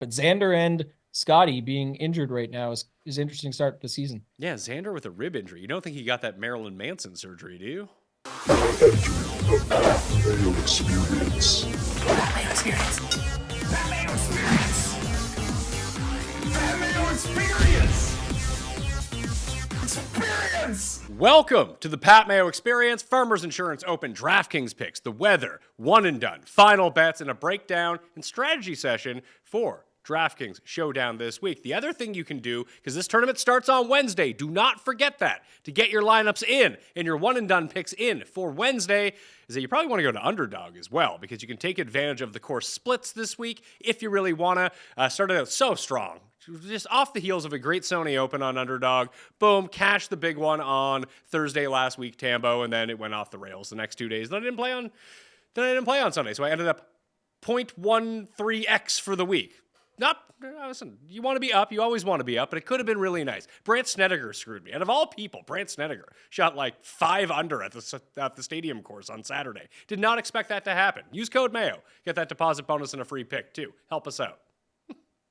But Xander and Scotty being injured right now is interesting start to the season. Yeah, Xander with a rib injury. You don't think he got that Marilyn Manson surgery, do you? Entering the Mayo experience. Mayo experience. Mayo experience. Mayo experience. Experience. Welcome to the Pat Mayo Experience, Farmers Insurance Open, DraftKings picks, the weather, one and done, final bets, and a breakdown and strategy session for DraftKings Showdown this week. The other thing you can do, because this tournament starts on Wednesday, do not forget that, to get your lineups in and your one and done picks in for Wednesday, is that you probably want to go to Underdog as well, because you can take advantage of the course splits this week if you really want to. Started out so strong. Just off the heels of a great Sony Open on Underdog. Boom, cashed the big one on Thursday last week, Tambo, and then it went off the rails the next 2 days. Then I didn't play on Sunday, so I ended up 0.13x for the week. Listen, you want to be up. You always want to be up, but it could have been really nice. Brant Snedeker screwed me. Out of all people, Brant Snedeker shot like 5 under at the stadium course on Saturday. Did not expect that to happen. Use code Mayo. Get that deposit bonus and a free pick, too. Help us out.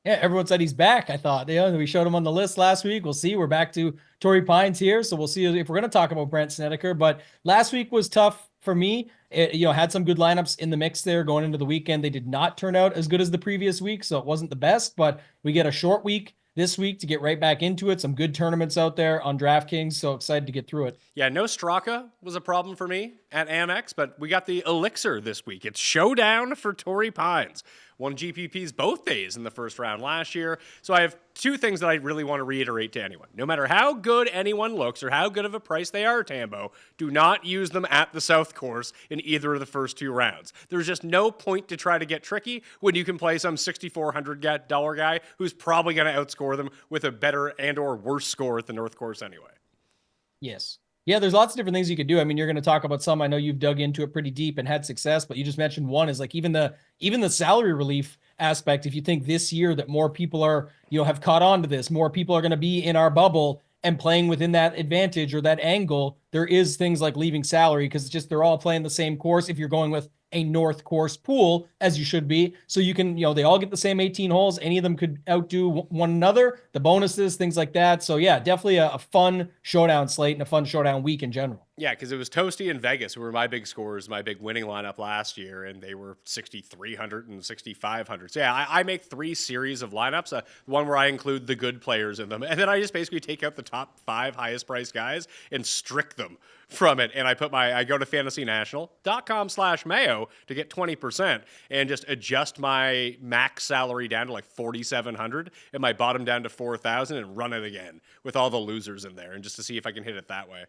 Yeah, everyone said he's back. I thought, we showed him on the list last week. We'll see. We're back to Torrey Pines here, so we'll see if we're going to talk about Brant Snedeker. But last week was tough for me. Had some good lineups in the mix there going into the weekend. They did not turn out as good as the previous week, so it wasn't the best. But we get a short week this week to get right back into it. Some good tournaments out there on DraftKings, so excited to get through it. Yeah, no Straka was a problem for me at Amex, but we got the Elixir this week. It's Showdown for Torrey Pines. Won GPPs both days in the first round last year. So I have 2 things that I really want to reiterate to anyone. No matter how good anyone looks or how good of a price they are, Tambo, do not use them at the South Course in either of the first 2 rounds. There's just no point to try to get tricky when you can play some $6,400 guy who's probably going to outscore them with a better and or worse score at the North Course anyway. Yes. Yeah, there's lots of different things you could do. I mean, you're going to talk about some. I know you've dug into it pretty deep and had success, but you just mentioned one is like even the salary relief aspect. If you think this year that more people are, have caught on to this, more people are going to be in our bubble and playing within that advantage or that angle, there is things like leaving salary because it's just they're all playing the same course if you're going with a North Course pool, as you should be. So you can, they all get the same 18 holes. Any of them could outdo one another, the bonuses, things like that. So yeah, definitely a fun showdown slate and a fun showdown week in general. Yeah, because it was Toasty and Vegas who were my big scorers, my big winning lineup last year, and they were 6,300 and 6,500. So yeah, I make 3 series of lineups, one where I include the good players in them, and then I just basically take out the top 5 highest priced guys and strict them from it. And I go to fantasynational.com/Mayo to get 20% and just adjust my max salary down to like 4,700 and my bottom down to 4,000 and run it again with all the losers in there and just to see if I can hit it that way.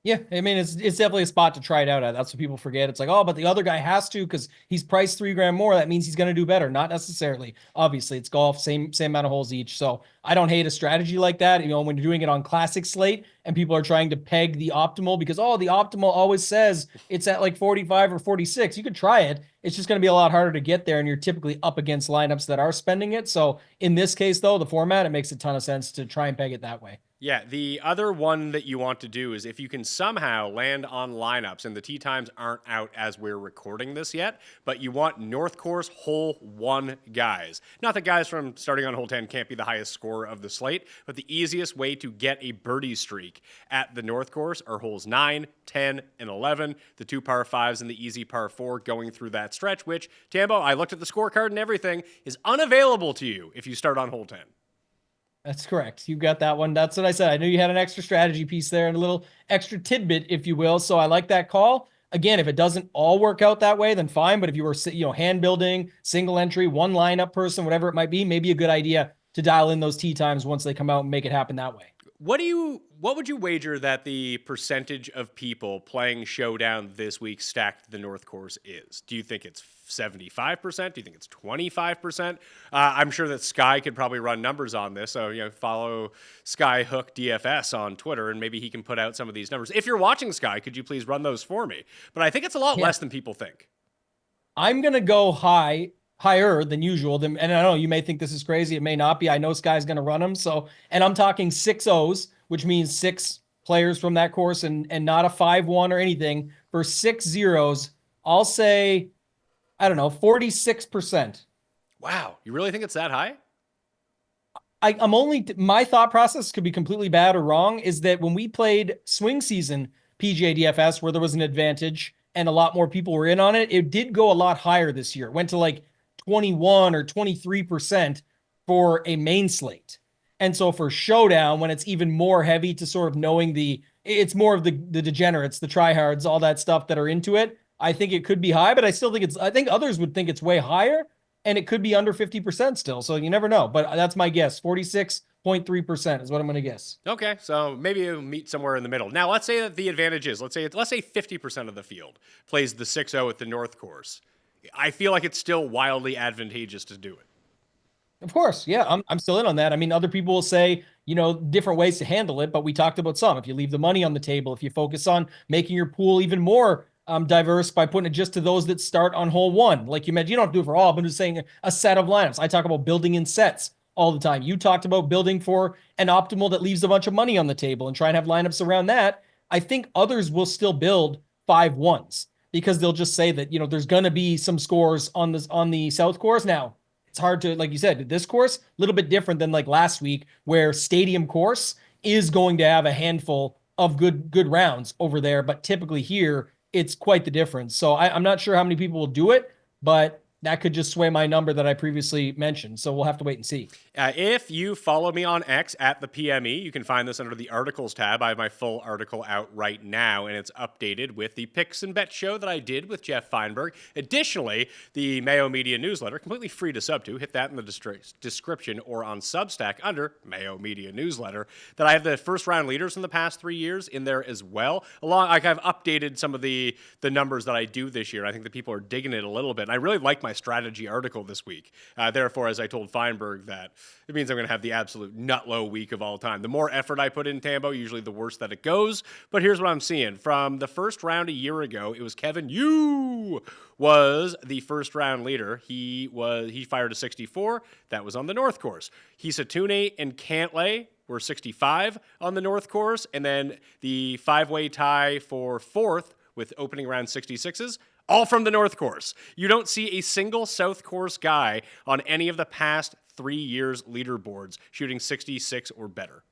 Yeah, I mean, it's definitely a spot to try it out at. That's what people forget. It's like, oh, but the other guy has to because he's priced $3,000 more. That means he's going to do better. Not necessarily. Obviously, it's golf, same amount of holes each. So I don't hate a strategy like that. When you're doing it on classic slate and people are trying to peg the optimal because, the optimal always says it's at like 45 or 46. You could try it. It's just going to be a lot harder to get there, and you're typically up against lineups that are spending it. So in this case, though, the format, it makes a ton of sense to try and peg it that way. Yeah, the other one that you want to do is if you can somehow land on lineups, and the tee times aren't out as we're recording this yet, but you want North Course hole 1 guys. Not that guys from starting on hole 10 can't be the highest scorer of the slate, but the easiest way to get a birdie streak at the North Course are holes 9, 10, and 11, the 2 par 5s and the easy par 4 going through that stretch, which, Tambo, I looked at the scorecard and everything, is unavailable to you if you start on hole 10. That's correct. You got that one. That's what I said. I knew you had an extra strategy piece there and a little extra tidbit, if you will. So I like that call. Again, if it doesn't all work out that way, then fine. But if you were, hand building, single entry, one lineup person, whatever it might be, maybe a good idea to dial in those tee times once they come out and make it happen that way. What would you wager that the percentage of people playing Showdown this week stacked the North Course is? Do you think it's 75%? Do you think it's 25%? I'm sure that Sky could probably run numbers on this. So, follow Skyhook DFS on Twitter, and maybe he can put out some of these numbers. If you're watching Sky, could you please run those for me? But I think it's a lot less than people think. I'm going to go higher than usual. And I know you may think this is crazy. It may not be. I know Sky's going to run them. So, and I'm talking 6 O's, which means 6 players from that course and not a 5-1 or anything. For 6 zeros, I'll say, I don't know, 46%. Wow. You really think it's that high? I'm only, my thought process could be completely bad or wrong, is that when we played swing season PGA DFS, where there was an advantage and a lot more people were in on it, it did go a lot higher this year. It went to like 21 or 23% for a main slate. And so for Showdown, when it's even more heavy to sort of knowing it's more of the degenerates, the tryhards, all that stuff that are into it. I think it could be high, but I think others would think it's way higher, and it could be under 50% still. So you never know, but that's my guess. 46.3% is what I'm going to guess. Okay, so maybe you'll meet somewhere in the middle. Now, let's say that the advantage is, let's say 50% of the field plays the 6-0 at the North Course. I feel like it's still wildly advantageous to do it. Of course, yeah, I'm still in on that. I mean, other people will say, different ways to handle it, but we talked about some. If you leave the money on the table, if you focus on making your pool even more diverse by putting it just to those that start on hole one, like you mentioned, you don't have to do it for all, but just saying a set of lineups. I talk about building in sets all the time. You talked about building for an optimal that leaves a bunch of money on the table and try and have lineups around that. I think others will still build 5-1s because they'll just say that, there's going to be some scores on the South Course. Now, it's hard to, like you said, this course, a little bit different than like last week, where Stadium Course is going to have a handful of good rounds over there. But typically here, it's quite the difference. So I'm not sure how many people will do it, but that could just sway my number that I previously mentioned. So we'll have to wait and see. If you follow me on X at the PME, you can find this under the articles tab. I have my full article out right now, and it's updated with the picks and bet show that I did with Jeff Feinberg. Additionally, the Mayo Media newsletter, completely free to sub to. Hit that in the description or on Substack under Mayo Media newsletter. That I have the first round leaders from the past 3 years in there as well. I've updated some of the numbers that I do this year. I think the people are digging it a little bit. And I really like my strategy article this week. Therefore, as I told Feinberg, that it means I'm going to have the absolute nut low week of all time. The more effort I put in Tambo, usually the worse that it goes. But here's what I'm seeing. From the first round a year ago, it was Kevin Yu was the first round leader. He fired a 64. That was on the North Course. Hisatune and Cantlay were 65 on the North Course. And then the 5-way tie for fourth with opening round 66s. All from the North Course. You don't see a single South Course guy on any of the past 3 years leaderboards shooting 66 or better.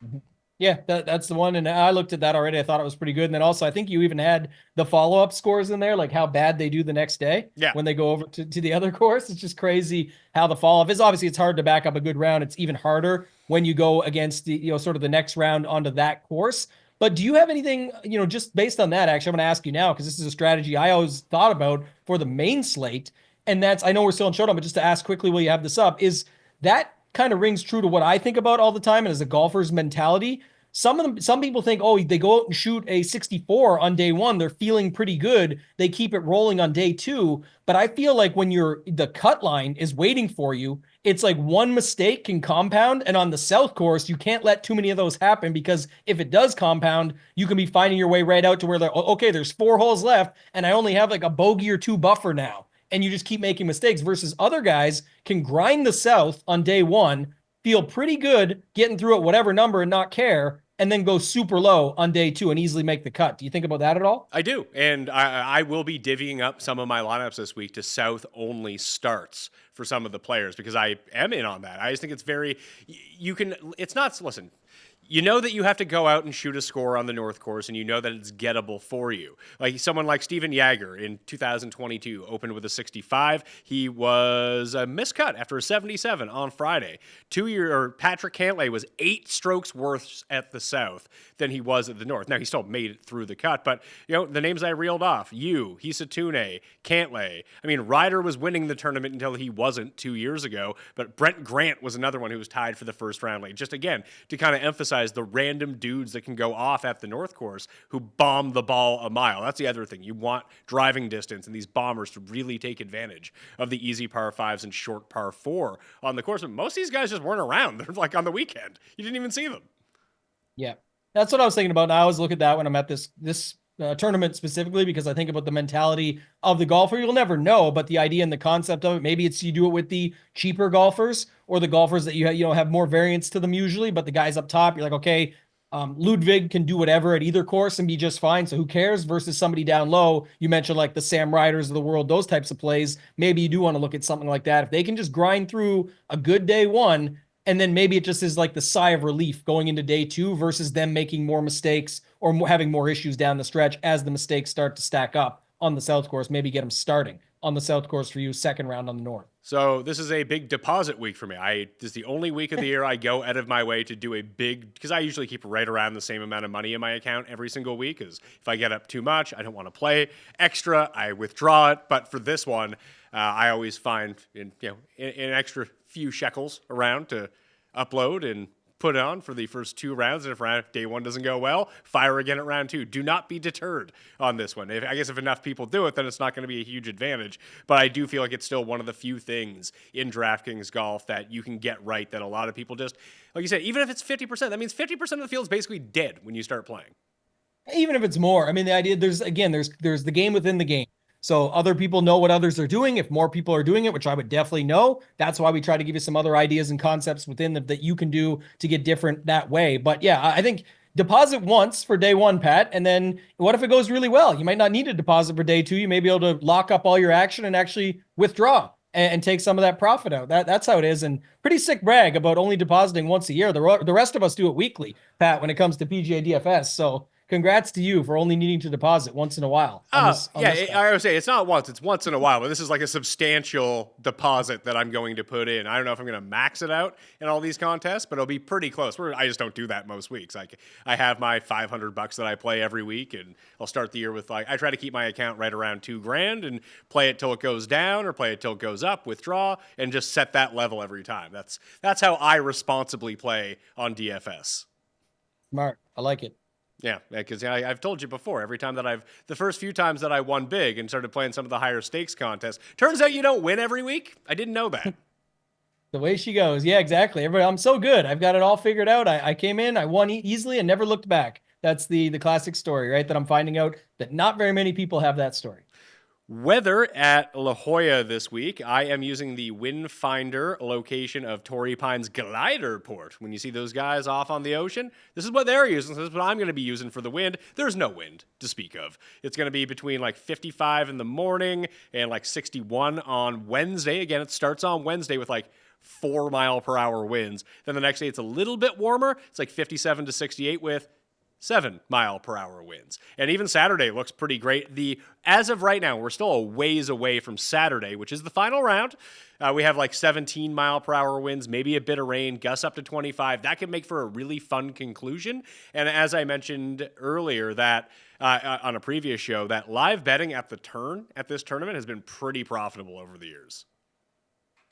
Mm-hmm. Yeah, that's the one. And I looked at that already. I thought it was pretty good. And then also, I think you even had the follow-up scores in there, like how bad they do the next day when they go over to the other course. It's just crazy how the follow-up is. Obviously, it's hard to back up a good round. It's even harder when you go against the, sort of the next round onto that course. But do you have anything, just based on that, actually, I'm going to ask you now, because this is a strategy I always thought about for the main slate. And that's, I know we're still in Showdown, but just to ask quickly while you have this up, is that kind of rings true to what I think about all the time and as a golfer's mentality. Some people think, they go out and shoot a 64 on day one, they're feeling pretty good. They keep it rolling on day two. But I feel like when the cut line is waiting for you, it's like one mistake can compound. And on the South Course, you can't let too many of those happen, because if it does compound, you can be finding your way right out to where there's 4 holes left and I only have like a bogey or 2 buffer now. And you just keep making mistakes, versus other guys can grind the South on day one, feel pretty good getting through at whatever number and not care, and then go super low on day two and easily make the cut. Do you think about that at all? I do. And I will be divvying up some of my lineups this week to South-only starts for some of the players, because I am in on that. I just think it's listen, you know that you have to go out and shoot a score on the North Course, and you know that it's gettable for you. Like someone like Steven Jaeger in 2022 opened with a 65. He was a miscut after a 77 on Friday. Patrick Cantlay was 8 strokes worse at the South than he was at the North. Now, he still made it through the cut, but the names I reeled off, Hisatune, Cantlay. I mean, Ryder was winning the tournament until he wasn't 2 years ago, but Brent Grant was another one who was tied for the first round lead. Just again, to kind of emphasize the random dudes that can go off at the North Course who bomb the ball a mile. That's the other thing. You want driving distance and these bombers to really take advantage of the easy par 5s and short par 4 on the course. But most of these guys just weren't around. They're like on the weekend. You didn't even see them. Yeah, that's what I was thinking about. And I always look at that when I'm at this tournament specifically, because I think about the mentality of the golfer. You'll never know, but the idea and the concept of it, maybe it's you do it with the cheaper golfers or the golfers that you have more variance to them usually, but the guys up top, you're like, okay, Ludwig can do whatever at either course and be just fine. So who cares versus somebody down low? You mentioned like the Sam Riders of the world, those types of plays. Maybe you do want to look at something like that. If they can just grind through a good day one, and then maybe it just is like the sigh of relief going into day two versus them making more mistakes or having more issues down the stretch as the mistakes start to stack up on the South course. Maybe get them starting on the South course for you, second round on the North. So this is a big deposit week for me. This is the only week of the year I go out of my way to do a big, because I usually keep right around the same amount of money in my account every single week. Because if I get up too much, I don't want to play extra. I withdraw it. But for this one, I always find an extra few shekels around to upload and put on for the first two rounds. And if day one doesn't go well, fire again at round two. Do not be deterred on this one. I guess if enough people do it, then it's not going to be a huge advantage. But I do feel like it's still one of the few things in DraftKings golf that you can get right that a lot of people just, like you said, even if it's 50%, that means 50% of the field is basically dead when you start playing. Even if it's more. I mean, the idea there's the game within the game. So other people know what others are doing. If more people are doing it, which I would definitely know, that's why we try to give you some other ideas and concepts within that you can do to get different that way. But yeah, I think deposit once for day one, Pat, and then what if it goes really well? You might not need a deposit for day two. You may be able to lock up all your action and actually withdraw and take some of that profit out. That's how it is. And pretty sick brag about only depositing once a year. The rest of us do it weekly, Pat, when it comes to PGA DFS. So congrats to you for only needing to deposit once in a while. I would say it's not once, it's once in a while, but this is like a substantial deposit that I'm going to put in. I don't know if I'm going to max it out in all these contests, but it'll be pretty close. I just don't do that most weeks. I have my $500 that I play every week, and I'll start the year with I try to keep my account right around $2,000 and play it till it goes down or play it till it goes up, withdraw, and just set that level every time. That's how I responsibly play on DFS. Smart. I like it. Yeah, because I've told you before, the first few times that I won big and started playing some of the higher stakes contests, turns out you don't win every week. I didn't know that. The way she goes. Yeah, exactly. Everybody, I'm so good. I've got it all figured out. I came in, I won easily and never looked back. That's the classic story, right? That I'm finding out that not very many people have that story. Weather at La Jolla this week. I am using the wind finder location of Torrey Pines Glider Port. When you see those guys off on the ocean, this is what they're using. So this is what I'm going to be using for the wind. There's no wind to speak of. It's going to be between 55 in the morning and 61 on Wednesday. Again, it starts on Wednesday with 4 mile per hour winds. Then the next day it's a little bit warmer. It's 57 to 68 with 7 mile per hour winds. And even Saturday looks pretty great. As of right now, we're still a ways away from Saturday, which is the final round. We have 17 mile per hour winds, maybe a bit of rain, gusts up to 25. That could make for a really fun conclusion. And as I mentioned earlier, that on a previous show, that live betting at this tournament has been pretty profitable over the years.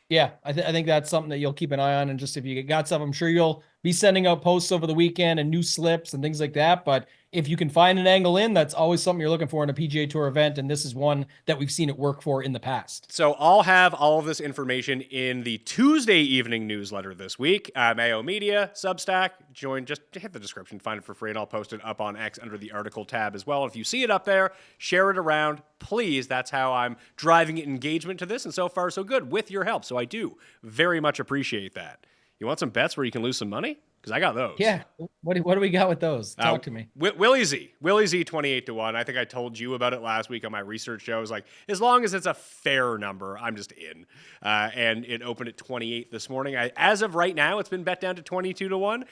Yeah, I think that's something that you'll keep an eye on. And just if you got stuff, I'm sure you'll be sending out posts over the weekend and new slips and things like that. But if you can find an angle in, that's always something you're looking for in a PGA Tour event. And this is one that we've seen it work for in the past. So I'll have all of this information in the Tuesday evening newsletter this week. Mayo Media, Substack, just hit the description, find it for free, and I'll post it up on X under the article tab as well. If you see it up there, share it around, please. That's how I'm driving engagement to this. And so far, so good with your help. So I do very much appreciate that. You want some bets where you can lose some money? Because I got those. Yeah. What do we got with those? Talk to me. Willie Z 28-1. I think I told you about it last week on my research show. I was like, as long as it's a fair number, I'm just in. And it opened at 28 this morning. As of right now, it's been bet down to 22-1.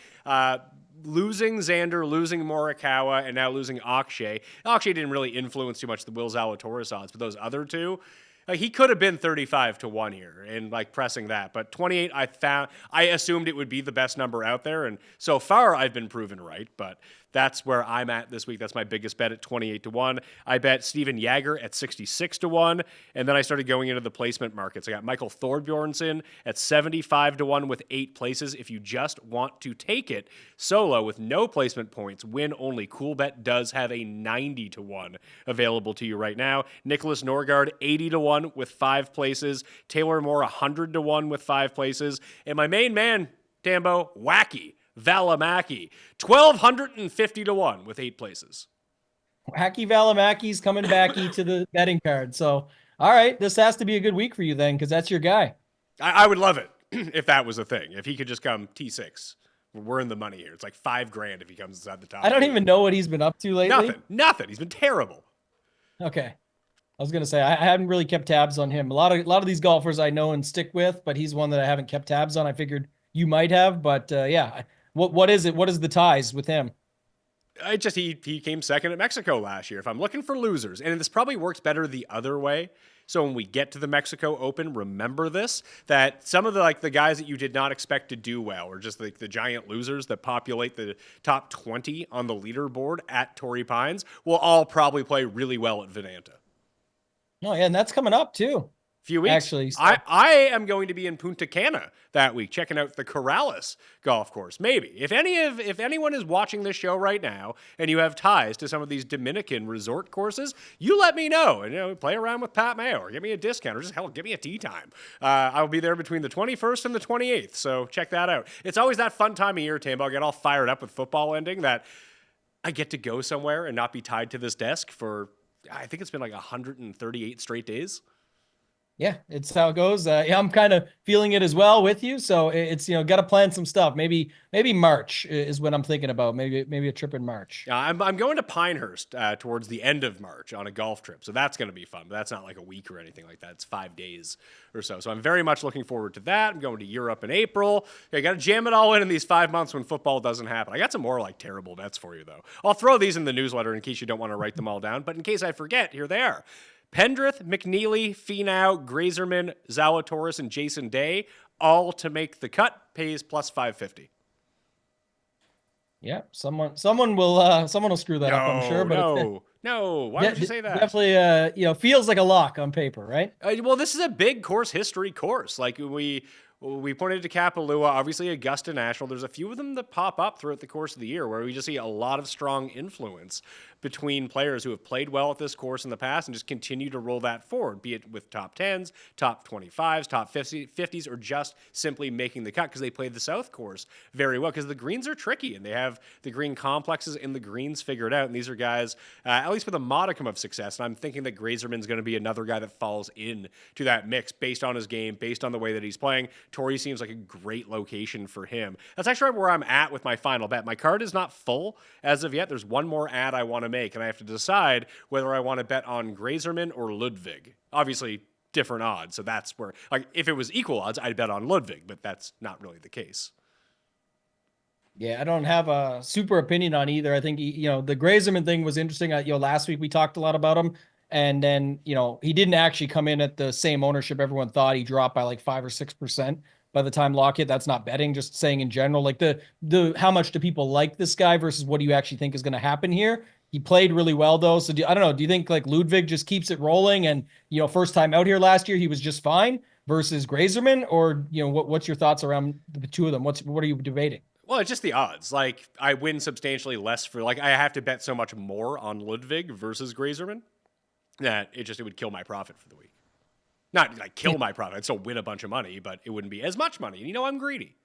Losing Xander, losing Morikawa, and now losing Akshay. Akshay didn't really influence too much the Will Zalatoris odds, but those other two, he could have been 35-1 here and pressing that. But 28, I assumed it would be the best number out there. And so far I've been proven right, but that's where I'm at this week. That's my biggest bet at 28-1. I bet Steven Jaeger at 66-1. And then I started going into the placement markets. I got Michael Thorbjornsen at 75-1 with 8 places. If you just want to take it solo with no placement points, win only. Coolbet does have a 90-1 available to you right now. Nicholas Norgard, 80-1 with 5 places. Taylor Moore, 100-1 with 5 places. And my main man, Tambo, Wacky Valimaki, 1,250-1 with 8 places. Wacky Valimaki's coming back to the betting card. So, all right, this has to be a good week for you then, because that's your guy. I would love it if that was a thing. If he could just come T6 we're in the money here. It's like $5,000 if he comes inside the top. I don't 8. even know what he's been up to lately. Nothing. He's been terrible. Okay. I was gonna say I haven't really kept tabs on him. A lot of these golfers I know and stick with, but he's one that I haven't kept tabs on. I figured you might have, but yeah. What is it? What is the ties with him? He came second at Mexico last year. If I'm looking for losers, and this probably works better the other way. So when we get to the Mexico Open, remember this, that some of the guys that you did not expect to do well, or just the giant losers that populate the top 20 on the leaderboard at Torrey Pines, will all probably play really well at Vedanta. Oh yeah, and that's coming up too. Few weeks. Actually, so. I am going to be in Punta Cana that week, checking out the Corrales golf course. Maybe if anyone is watching this show right now and you have ties to some of these Dominican resort courses, you let me know and play around with Pat Mayo or give me a discount or just give me a tee time. I'll be there between the 21st and the 28th, so check that out. It's always that fun time of year, Tim. I'll get all fired up with football ending that I get to go somewhere and not be tied to this desk for. I think it's been like 138 straight days. Yeah, it's how it goes. Yeah, I'm kind of feeling it as well with you. So it's, got to plan some stuff. Maybe March is what I'm thinking about. Maybe a trip in March. I'm going to Pinehurst towards the end of March on a golf trip. So that's going to be fun. But that's not like a week or anything like that. It's 5 days or so. So I'm very much looking forward to that. I'm going to Europe in April. I got to jam it all in these 5 months when football doesn't happen. I got some more terrible bets for you, though. I'll throw these in the newsletter in case you don't want to write them all down. But in case I forget, here they are. Pendrith, McNeely, Finau, Grazerman, Zalatoris, and Jason Day, all to make the cut, pays plus 550. Yeah, someone will screw that up, I'm sure. But no. Why would you say that? Definitely, feels like a lock on paper, right? Well, this is a big course history course. Like we pointed to Kapalua, obviously Augusta National. There's a few of them that pop up throughout the course of the year where we just see a lot of strong influence between players who have played well at this course in the past and just continue to roll that forward, be it with top 10s, top 25s, top 50s, or just simply making the cut because they played the South course very well because the greens are tricky and they have the green complexes and the greens figured out. And these are guys, at least with a modicum of success. And I'm thinking that Grazerman's going to be another guy that falls in to that mix based on his game, based on the way that he's playing. Torrey seems like a great location for him. That's actually where I'm at with my final bet. My card is not full as of yet. There's one more ad I want to make, and I have to decide whether I want to bet on Grazerman or Ludwig. Obviously, different odds, so that's where, if it was equal odds, I'd bet on Ludwig, but that's not really the case. Yeah, I don't have a super opinion on either. I think, the Grazerman thing was interesting. Last week we talked a lot about him. And then, he didn't actually come in at the same ownership everyone thought. He dropped by like 5 or 6% by the time lock hit. That's not betting, just saying in general, like the how much do people like this guy versus what do you actually think is going to happen here? He played really well though. So I don't know. Do you think like Ludwig just keeps it rolling and, first time out here last year, he was just fine versus Grazerman, or, what's your thoughts around the two of them? What are you debating? Well, it's just the odds. Like I win substantially less for I have to bet so much more on Ludwig versus Grazerman that it would kill my profit for the week. Not like kill my profit. I'd still win a bunch of money, but it wouldn't be as much money. And I'm greedy.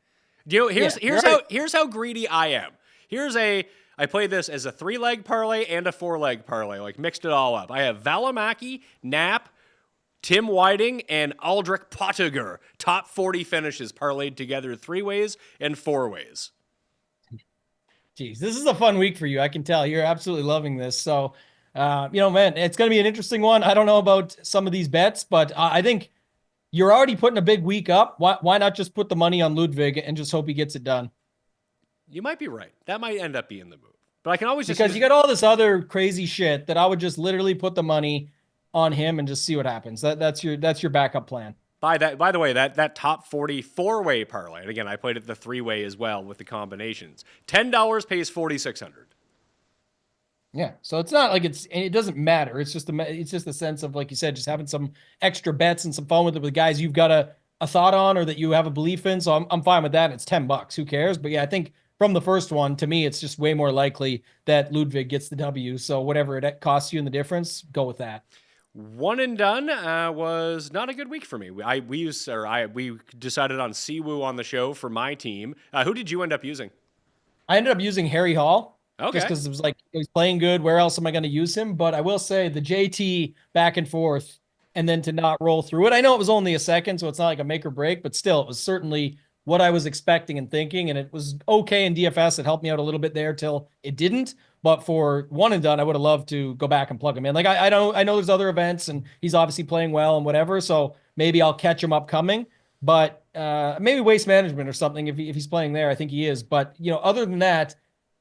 Here's how greedy I am. I played this as a 3-leg parlay and a 4-leg parlay, mixed it all up. I have Valimaki, Knapp, Tim Whiting, and Aldrich Pottinger. Top 40 finishes parlayed together 3 ways and 4 ways. Geez, this is a fun week for you. I can tell you're absolutely loving this. So, man, it's going to be an interesting one. I don't know about some of these bets, but I think you're already putting a big week up. Why not just put the money on Ludwig and just hope he gets it done? You might be right. That might end up being the move. But I can always because you got all this other crazy shit that I would just literally put the money on him and just see what happens. That's your backup plan. By the way, that top 40 4-way parlay, and again, I played it the 3-way as well with the combinations. $10 pays $4,600. Yeah, so it's not like it doesn't matter. It's just the sense of, like you said, just having some extra bets and some fun with the guys you've got a thought on or that you have a belief in. So I'm fine with that. It's $10. Who cares? But yeah, I think from the first one, to me, it's just way more likely that Ludwig gets the W. So whatever it costs you in the difference, go with that. One and done was not a good week for me. We decided on Siwoo on the show for my team. Who did you end up using? I ended up using Harry Hall. Okay. Just because it was he was playing good. Where else am I going to use him? But I will say the JT back and forth and then to not roll through it. I know it was only a second, so it's not like a make or break, but still, it was certainly what I was expecting and thinking, and it was okay in DFS. It helped me out a little bit there till it didn't. But for one and done, I would have loved to go back and plug him in. Like I know there's other events, and he's obviously playing well and whatever. So maybe I'll catch him upcoming. But maybe Waste Management or something if he's playing there. I think he is. But other than that,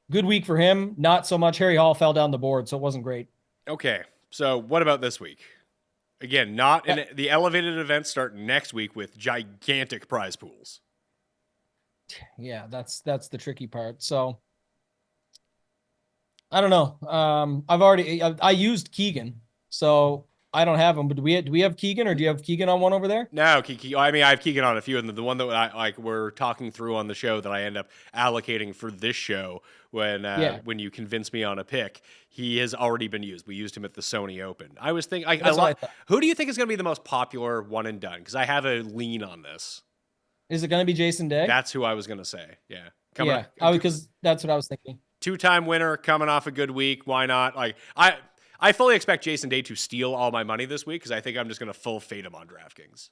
good week for him. Not so much. Harry Hall fell down the board, so it wasn't great. Okay, so what about this week? Again, not in the elevated events start next week with gigantic prize pools. Yeah, that's the tricky part. So I don't know. I used Keegan, so I don't have him. But do we have Keegan, or do you have Keegan on one over there? No, I mean, I have Keegan on a few of them. The one that we're talking through on the show that I end up allocating for this show when you convince me on a pick, he has already been used. We used him at the Sony Open. I was thinking, who do you think is going to be the most popular one and done? Because I have a lean on this. Is it going to be Jason Day? That's who I was going to say. Yeah. Because that's what I was thinking. 2-time winner, coming off a good week. Why not? I fully expect Jason Day to steal all my money this week because I think I'm just going to full fade him on DraftKings.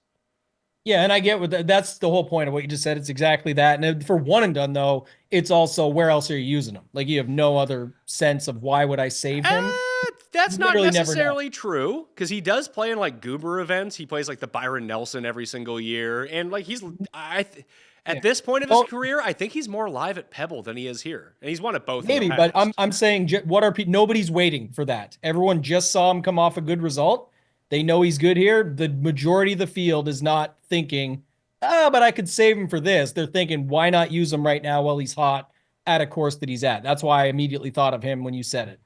Yeah, and I get that's the whole point of what you just said. It's exactly that. And for one and done, though, it's also where else are you using him? Like you have no other sense of why would I save him? That's not necessarily true because he does play in like Goober events. He plays like the Byron Nelson every single year, and like at this point of his career, I think he's more live at Pebble than he is here, and he's won at both. Maybe, but I'm saying nobody's waiting for that. Everyone just saw him come off a good result. They know he's good here. The majority of the field is not thinking, but I could save him for this. They're thinking, why not use him right now while he's hot at a course that he's at? That's why I immediately thought of him when you said it.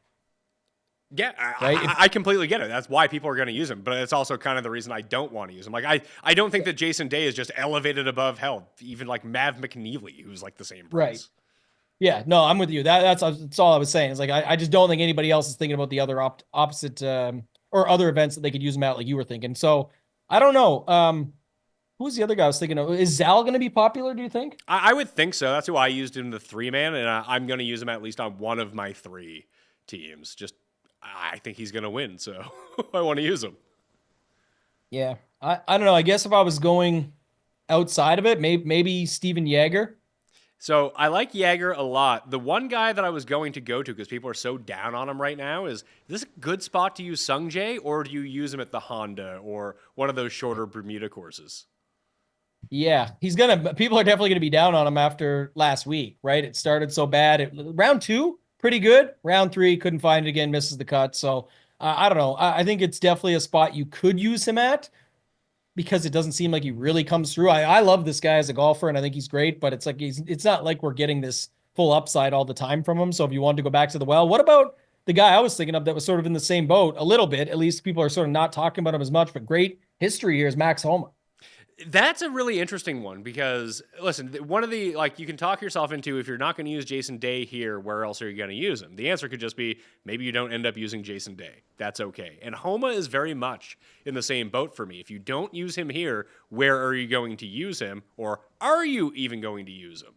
Yeah, right? I completely get it. That's why people are going to use him, but it's also kind of the reason I don't want to use him. Like I don't think that Jason Day is just elevated above hell. Even like Mav McNeely, who's like the same price. Right. Yeah, no, I'm with you. That's all I was saying. It's like I just don't think anybody else is thinking about the other opposite or other events that they could use him at, like you were thinking. So I don't know. Who's the other guy I was thinking of? Is Zal going to be popular, do you think? I would think so. That's who I used in the 3-man, and I'm going to use him at least on one of my 3 teams. I think he's going to win, so I want to use him. Yeah. I don't know. I guess if I was going outside of it, maybe Steven Yeager. So I like Yeager a lot. The one guy that I was going to go to, because people are so down on him right now, is this a good spot to use Sung Jae, or do you use him at the Honda or one of those shorter Bermuda courses? Yeah, people are definitely going to be down on him after last week, right? It started so bad. Round 2, pretty good. Round 3, couldn't find it again, misses the cut. So I don't know. I think it's definitely a spot you could use him at because it doesn't seem like he really comes through. I love this guy as a golfer, and I think he's great, but it's not like we're getting this full upside all the time from him. So if you wanted to go back to the well, what about the guy I was thinking of that was sort of in the same boat a little bit? At least people are sort of not talking about him as much, but great history here is Max Homa. That's a really interesting one because, listen, one of the, you can talk yourself into if you're not going to use Jason Day here, where else are you going to use him? The answer could just be maybe you don't end up using Jason Day. That's okay. And Homa is very much in the same boat for me. If you don't use him here, where are you going to use him? Or are you even going to use him?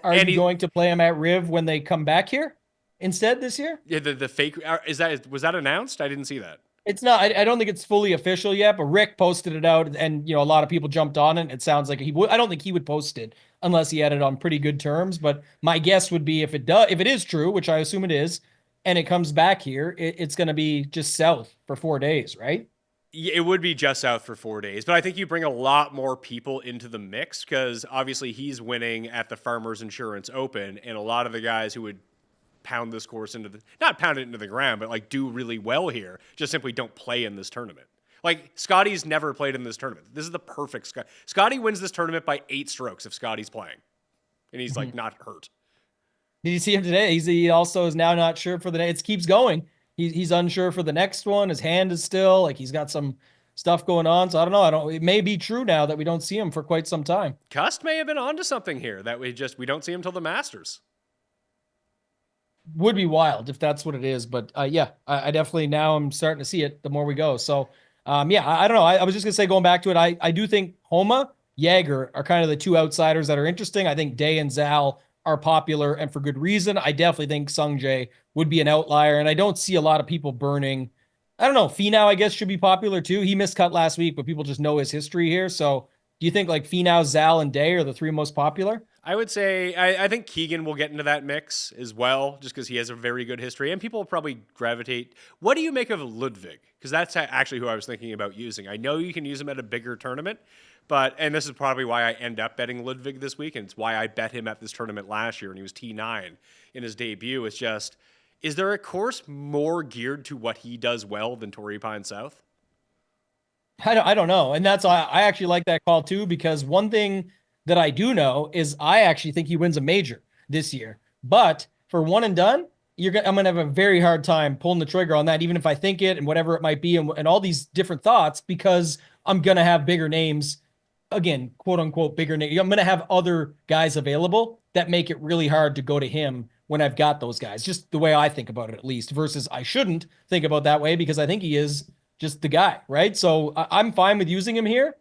Are you going to play him at Riv when they come back here instead this year? Yeah, the fake, was that announced? I didn't see that. It's not. I don't think it's fully official yet, but Rick posted it out, and a lot of people jumped on it. It sounds like he would. I don't think he would post it unless he had it on pretty good terms. But my guess would be if it is true, which I assume it is, and it comes back here, it's going to be just south for 4 days, right? It would be just south for 4 days, but I think you bring a lot more people into the mix because obviously he's winning at the Farmers Insurance Open, and a lot of the guys who would pound this course not pound it into the ground, but do really well here, just simply don't play in this tournament. Scotty's never played in this tournament. This is the perfect Scotty wins this tournament by 8 strokes if Scotty's playing, and he's not hurt. Did you see him today? He also is now not sure for the next. It keeps going. He's unsure for the next one. His hand is still he's got some stuff going on. So I don't know. It may be true now that we don't see him for quite some time. Cust may have been onto something here that we don't see him till the Masters. Would be wild if that's what it is, but yeah, I definitely now I'm starting to see it the more we go. So yeah, I don't know. I was just gonna say, going back to it, I do think Homa, Yeager are kind of the 2 outsiders that are interesting. I think Day and Zal are popular and for good reason. I definitely think Sung Jae would be an outlier, and I don't see a lot of people burning. I don't know. Finau, I guess, should be popular too. He missed cut last week, but people just know his history here. So Do you think like Finau, Zal, and Day are the three most popular? I would say I think Keegan will get into that mix as well, just because he has a very good history, and people will probably gravitate. What do you make of Ludwig? Because that's actually who I was thinking about using. I know you can use him at a bigger tournament, and this is probably why I end up betting Ludwig this week, and it's why I bet him at this tournament last year, and he was T9 in his debut. It's just, is there a course more geared to what he does well than Torrey Pine South? I don't know. And that's why I actually like that call too, because one thing that I do know is I actually think he wins a major this year. But for one and done, I'm going to have a very hard time pulling the trigger on that, even if I think it and whatever it might be and all these different thoughts, because I'm going to have bigger names, again, quote unquote, bigger names. I'm going to have other guys available that make it really hard to go to him when I've got those guys, just the way I think about it, at least, versus I shouldn't think about that way because I think he is just the guy, right? So I'm fine with using him here.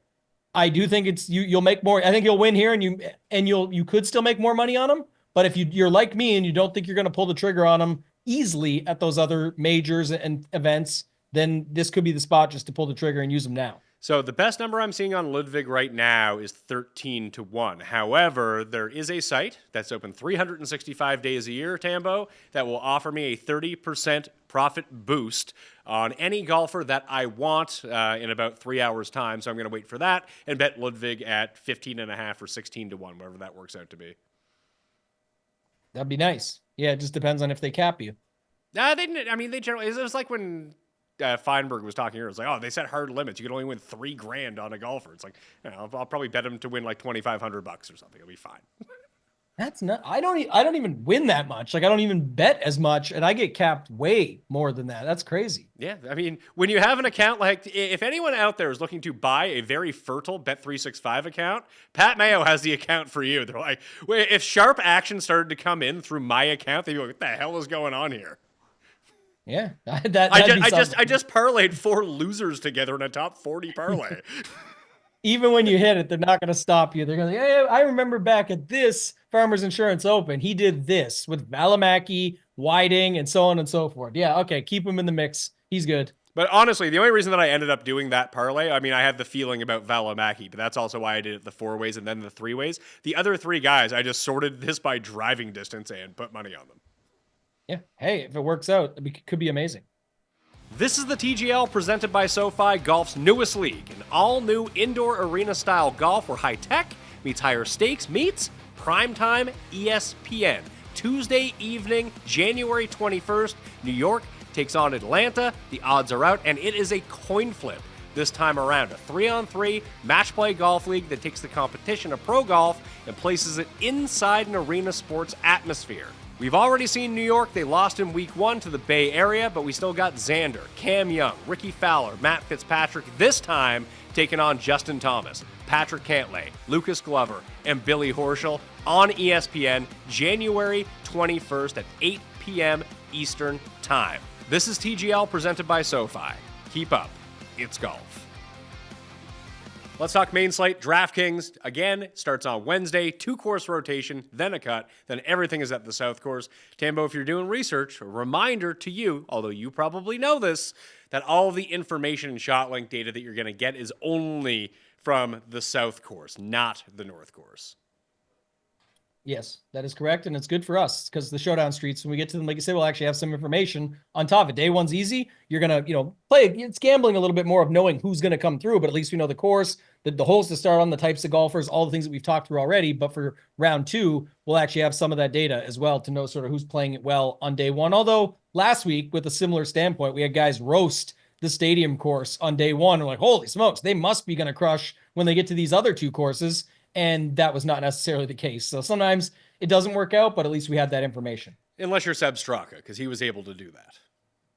I do think it's you'll make more. I think you'll win here, and you could still make more money on him. But if you're like me and you don't think you're going to pull the trigger on him easily at those other majors and events, then this could be the spot just to pull the trigger and use him now. So the best number I'm seeing on Ludwig right now is 13-1. However, there is a site that's open 365 days a year, Tambo, that will offer me a 30% profit boost on any golfer that I want in about 3 hours' time. So I'm going to wait for that and bet Ludwig at 15.5 or 16-1, whatever that works out to be. That'd be nice. Yeah, it just depends on if they cap you. They generally, it was like when Feinberg was talking here. It was like, oh, they set hard limits. You can only win $3,000 on a golfer. It's like, I'll probably bet him to win like $2,500 or something. It'll be fine. That's not. I don't even win that much. Like I don't even bet as much, and I get capped way more than that. That's crazy. Yeah, I mean, when you have an account like, if anyone out there is looking to buy a very fertile Bet365 account, Pat Mayo has the account for you. They're like, wait, if sharp action started to come in through my account, they'd be like, what the hell is going on here? Yeah, I just parlayed 4 losers together in a top 40 parlay. Even when you hit it, they're not going to stop you. They're going to say, hey, I remember back at this Farmers Insurance Open, he did this with Valimaki, Whiting, and so on and so forth. Yeah, okay, keep him in the mix. He's good. But honestly, the only reason that I ended up doing that parlay, I mean, I had the feeling about Valimaki, but that's also why I did it the 4 ways and then the 3 ways. The other 3 guys, I just sorted this by driving distance and put money on them. Yeah, hey, if it works out, it could be amazing. This is the TGL presented by SoFi, golf's newest league, an all-new indoor arena-style golf where high-tech meets higher stakes meets primetime ESPN. Tuesday evening, January 21st, New York takes on Atlanta. The odds are out, and it is a coin flip this time around. A 3-on-3 match play golf league that takes the competition of pro golf and places it inside an arena sports atmosphere. We've already seen New York. They lost in week 1 to the Bay Area, but we still got Xander, Cam Young, Ricky Fowler, Matt Fitzpatrick, this time taking on Justin Thomas, Patrick Cantlay, Lucas Glover, and Billy Horschel on ESPN January 21st at 8 p.m. Eastern Time. This is TGL presented by SoFi. Keep up. It's golf. Let's talk main slate. DraftKings, again, starts on Wednesday. 2-course rotation, then a cut, then everything is at the South Course. Tambo, if you're doing research, a reminder to you, although you probably know this, that all of the information and shot link data that you're going to get is only from the South Course, not the North Course. Yes, that is correct. And it's good for us because the Showdown streets, when we get to them, like you say, we'll actually have some information on top of it. Day 1's easy. You're going to, play. It's gambling a little bit more of knowing who's going to come through, but at least we know the course, the holes to start on, the types of golfers, all the things that we've talked through already. But for round 2, we'll actually have some of that data as well to know sort of who's playing it well on day 1. Although last week, with a similar standpoint, we had guys roast the stadium course on day 1. We're like, holy smokes, they must be going to crush when they get to these other 2 courses. And that was not necessarily the case. So sometimes it doesn't work out, but at least we had that information. Unless you're Seb Straka, because he was able to do that.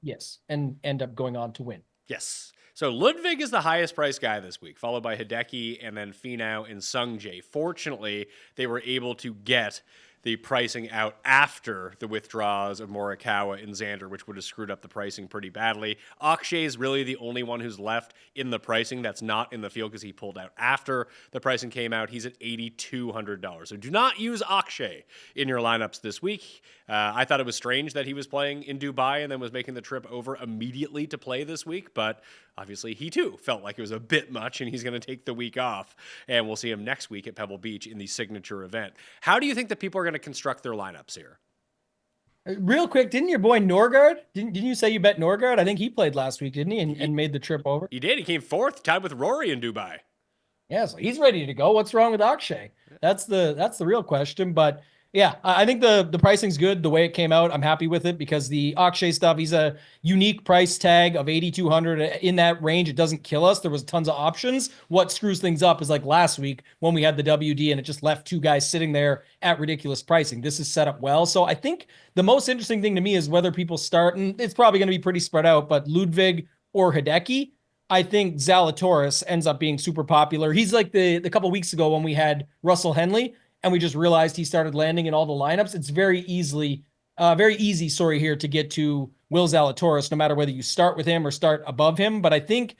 Yes, and end up going on to win. Yes. So Ludwig is the highest priced guy this week, followed by Hideki and then Finau and Sungjae. Fortunately, they were able to get the pricing out after the withdrawals of Morikawa and Xander, which would have screwed up the pricing pretty badly. Akshay is really the only one who's left in the pricing that's not in the field because he pulled out after the pricing came out. He's at $8,200. So do not use Akshay in your lineups this week. I thought it was strange that he was playing in Dubai and then was making the trip over immediately to play this week, but obviously he too felt like it was a bit much and he's going to take the week off, and we'll see him next week at Pebble Beach in the signature event. How do you think that people are going to construct their lineups here? Real quick, didn't your boy Norgard, didn't you say you bet Norgard? I think he played last week, didn't he? And made the trip over. He did. He came fourth, tied with Rory in Dubai. Yeah, so he's ready to go. What's wrong with Akshay? That's the real question. But yeah, I think the pricing's good the way it came out. I'm happy with it because the Akshay stuff, he's a unique price tag of 8,200 in that range. It doesn't kill us. There was tons of options. What screws things up is like last week when we had the WD and it just left two guys sitting there at ridiculous pricing. This is set up well. So I think the most interesting thing to me is whether people start, and it's probably going to be pretty spread out, but Ludwig or Hideki. I think Zalatoris ends up being super popular. He's like the couple weeks ago when we had Russell Henley and we just realized he started landing in all the lineups. It's very easy here to get to Will Zalatoris, no matter whether you start with him or start above him. But I think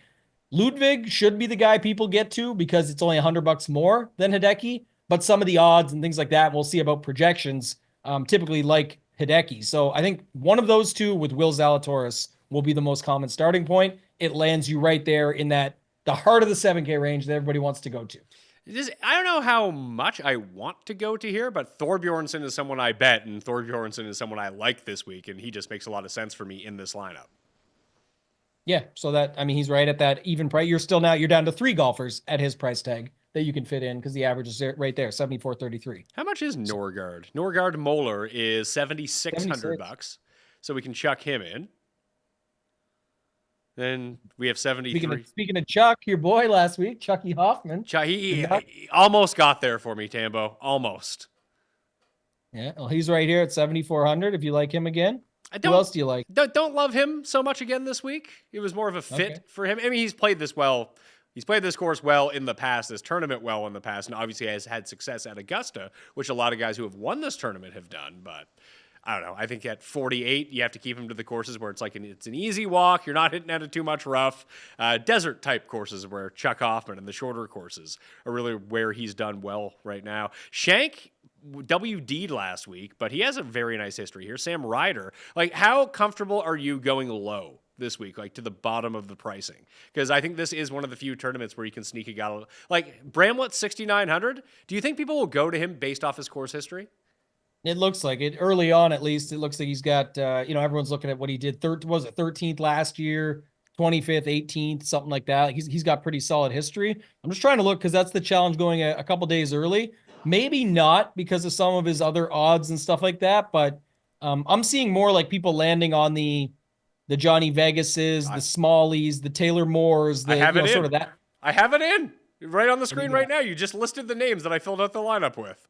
Ludwig should be the guy people get to because it's only $100 more than Hideki. But some of the odds and things like that, we'll see about projections, typically like Hideki. So I think one of those two with Will Zalatoris will be the most common starting point. It lands you right there in the heart of the 7K range that everybody wants to go to. I don't know how much I want to go to here, but Thorbjornsson is someone I bet, and Thorbjornsson is someone I like this week, and he just makes a lot of sense for me in this lineup. Yeah, so he's right at that even price. You're down to 3 golfers at his price tag that you can fit in because the average is right there, 74.33. How much is Norgard? Norgard Moeller is $7,600, so we can chuck him in. Then we have 73. Speaking of Chuck, your boy last week, Chucky Hoffman. He almost got there for me, Tambo. Almost. Yeah, well, he's right here at 7,400. If you like him again, who else do you like? Don't love him so much again this week. It was more of a fit for him. I mean, he's played this well. He's played this course well in the past, this tournament well in the past, and obviously has had success at Augusta, which a lot of guys who have won this tournament have done. But I don't know. I think at 48, you have to keep him to the courses where it's like it's an easy walk. You're not hitting out of too much rough. Desert type courses where Chuck Hoffman and the shorter courses are really where he's done well right now. Shank WD'd last week, but he has a very nice history here. Sam Ryder, like, how comfortable are you going low this week, like to the bottom of the pricing? Because I think this is one of the few tournaments where you can sneak a guy. Like Bramlett, 6,900. Do you think people will go to him based off his course history? It looks like it early on, at least. It looks like he's got, everyone's looking at what he did. 13th last year, 25th, 18th, something like that. He's got pretty solid history. I'm just trying to look because that's the challenge going a couple days early. Maybe not because of some of his other odds and stuff like that, but I'm seeing more like people landing on the Johnny Vegases, the Smallies, the Taylor Moores, I have it in. sort of that. I have it in right on the screen right now. You just listed the names that I filled out the lineup with.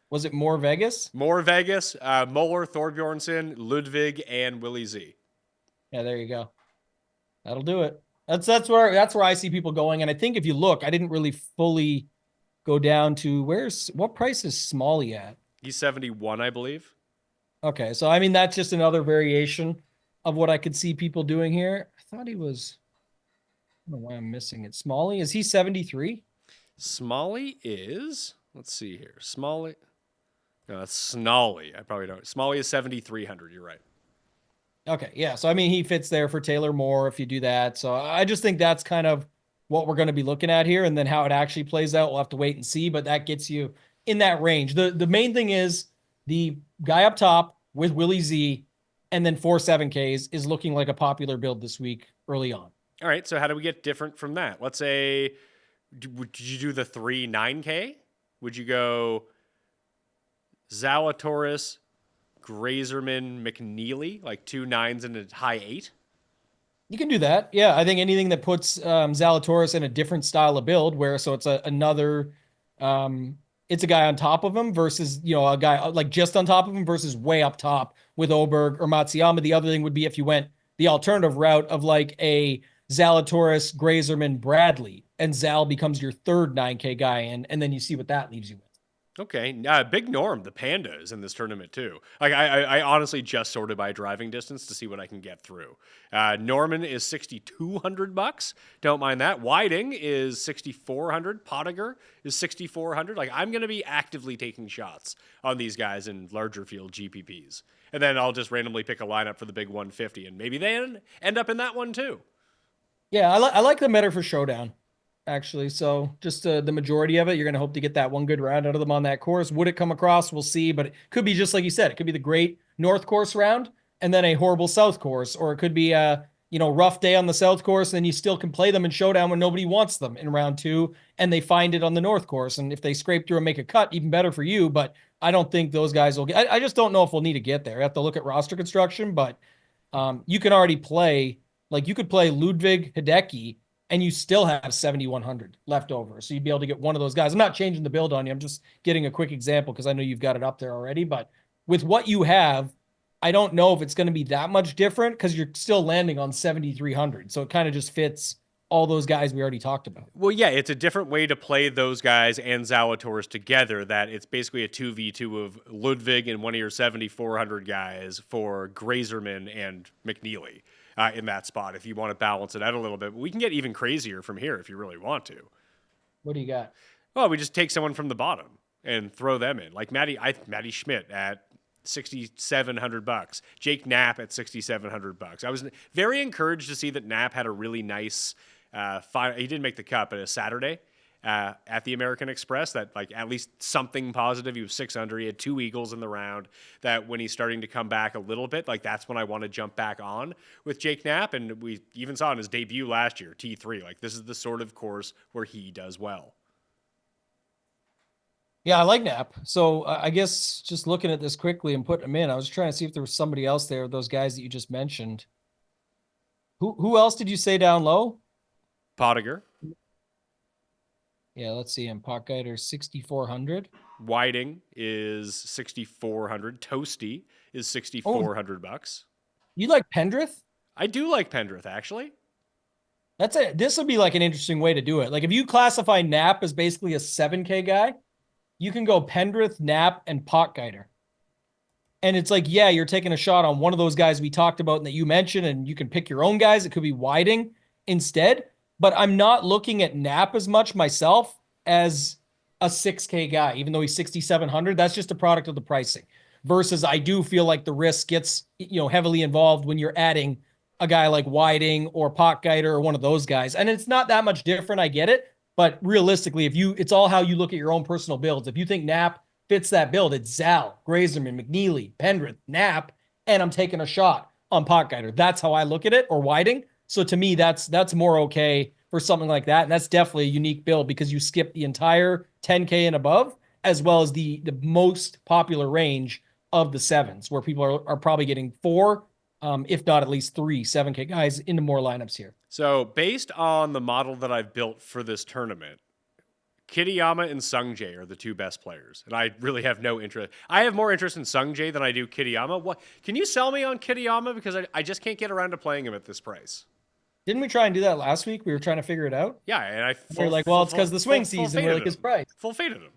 Was it more Vegas? More Vegas, Moeller, Thorbjornsson, Ludwig, and Willie Z. Yeah, there you go. That'll do it. That's where I see people going. And I think if you look, I didn't really fully go down to what price is Smalley at? He's 71, I believe. Okay, so that's just another variation of what I could see people doing here. I thought he was. I don't know why I'm missing it. Smalley, is he 73? Smalley is. Let's see here. Smalley. No, that's Snolly. I probably don't. Smalley is 7,300. You're right. Okay, yeah. So, he fits there for Taylor Moore if you do that. So, I just think that's kind of what we're going to be looking at here. And then how it actually plays out, we'll have to wait and see. But that gets you in that range. The main thing is the guy up top with Willie Z and then 4 7Ks is looking like a popular build this week early on. All right, so how do we get different from that? Let's say, did you do the 3 9K? Would you go Zalatoris, Grazerman, McNeely, like 2 9s and a high 8? You can do that. Yeah, I think anything that puts Zalatoris in a different style of build where it's another it's a guy on top of him versus, a guy like just on top of him versus way up top with Oberg or Matsuyama. The other thing would be if you went the alternative route of like a Zalatoris, Grazerman, Bradley, and Zal becomes your third 9K guy and then you see what that leaves you with. Okay, Big Norm, the panda, is in this tournament too. Like I honestly just sorted by driving distance to see what I can get through. Norman is $6,200. Don't mind that. Whiting is $6,400. Pottinger is $6,400. Like I'm gonna be actively taking shots on these guys in larger field GPPs, and then I'll just randomly pick a lineup for the big 150, and maybe they end up in that one too. Yeah, I like the meta for Showdown, actually. So just the majority of it, you're going to hope to get that one good round out of them on that course. Would it come across? We'll see. But it could be just like you said. It could be the great North course round and then a horrible South course. Or it could be a rough day on the South course, and then you still can play them in Showdown when nobody wants them in round 2, and they find it on the North course. And if they scrape through and make a cut, even better for you. But I don't think those guys will get. I just don't know if we'll need to get there. I have to look at roster construction, but you can already play. Like you could play Ludwig Hideki and you still have 7,100 left over. So you'd be able to get one of those guys. I'm not changing the build on you. I'm just getting a quick example because I know you've got it up there already. But with what you have, I don't know if it's going to be that much different because you're still landing on 7,300. So it kind of just fits all those guys we already talked about. Well, yeah, it's a different way to play those guys and Zalatoris together. That it's basically a 2v2 of Ludwig and one of your 7,400 guys for Grazerman and McNeely. In that spot, if you want to balance it out a little bit. But we can get even crazier from here if you really want to. What do you got? Well, we just take someone from the bottom and throw them in, like Matty Schmidt at $6,700, Jake Knapp at $6,700. I was very encouraged to see that Knapp had a really nice final. He didn't make the cut, but a Saturday at the American Express that like at least something positive. He was 6 under. He had 2 eagles in the round. That when he's starting to come back a little bit, like that's when I want to jump back on with Jake Knapp. And we even saw in his debut last year, T3. Like this is the sort of course where he does well. Yeah, I like Knapp. So I guess just looking at this quickly and putting him in, I was trying to see if there was somebody else there, those guys that you just mentioned. Who else did you say down low? Pottinger. Yeah, let's see him. Potgeider 6,400. Whiting is 6,400. Toasty is 6,400 bucks. You like Pendrith? I do like Pendrith, actually. This would be like an interesting way to do it. Like if you classify Knapp as basically a 7K guy, you can go Pendrith, Knapp, and Potgeider. And it's like, yeah, you're taking a shot on one of those guys we talked about and that you mentioned, and you can pick your own guys. It could be Whiting instead. But I'm not looking at Knapp as much myself as a 6K guy, even though he's 6,700. That's just a product of the pricing. Versus I do feel like the risk gets heavily involved when you're adding a guy like Whiting or Potgeider or one of those guys. And it's not that much different. I get it. But realistically, it's all how you look at your own personal builds. If you think Knapp fits that build, it's Zal, Grazerman, McNeely, Pendrith, Knapp, and I'm taking a shot on Potgeider. That's how I look at it, or Whiting. So to me, that's more okay for something like that. And that's definitely a unique build because you skip the entire 10K and above, as well as the most popular range of the 7s, where people are probably getting 4, if not at least 3 7K guys into more lineups here. So based on the model that I've built for this tournament, Kitayama and Sungjae are the 2 best players. And I really have no interest. I have more interest in Sungjae than I do Kitayama. What? Can you sell me on Kitayama? Because I just can't get around to playing him at this price. Didn't we try and do that last week? We were trying to figure it out. Yeah, and we're like, well, it's because the swing season, we're like his price. Full faded him.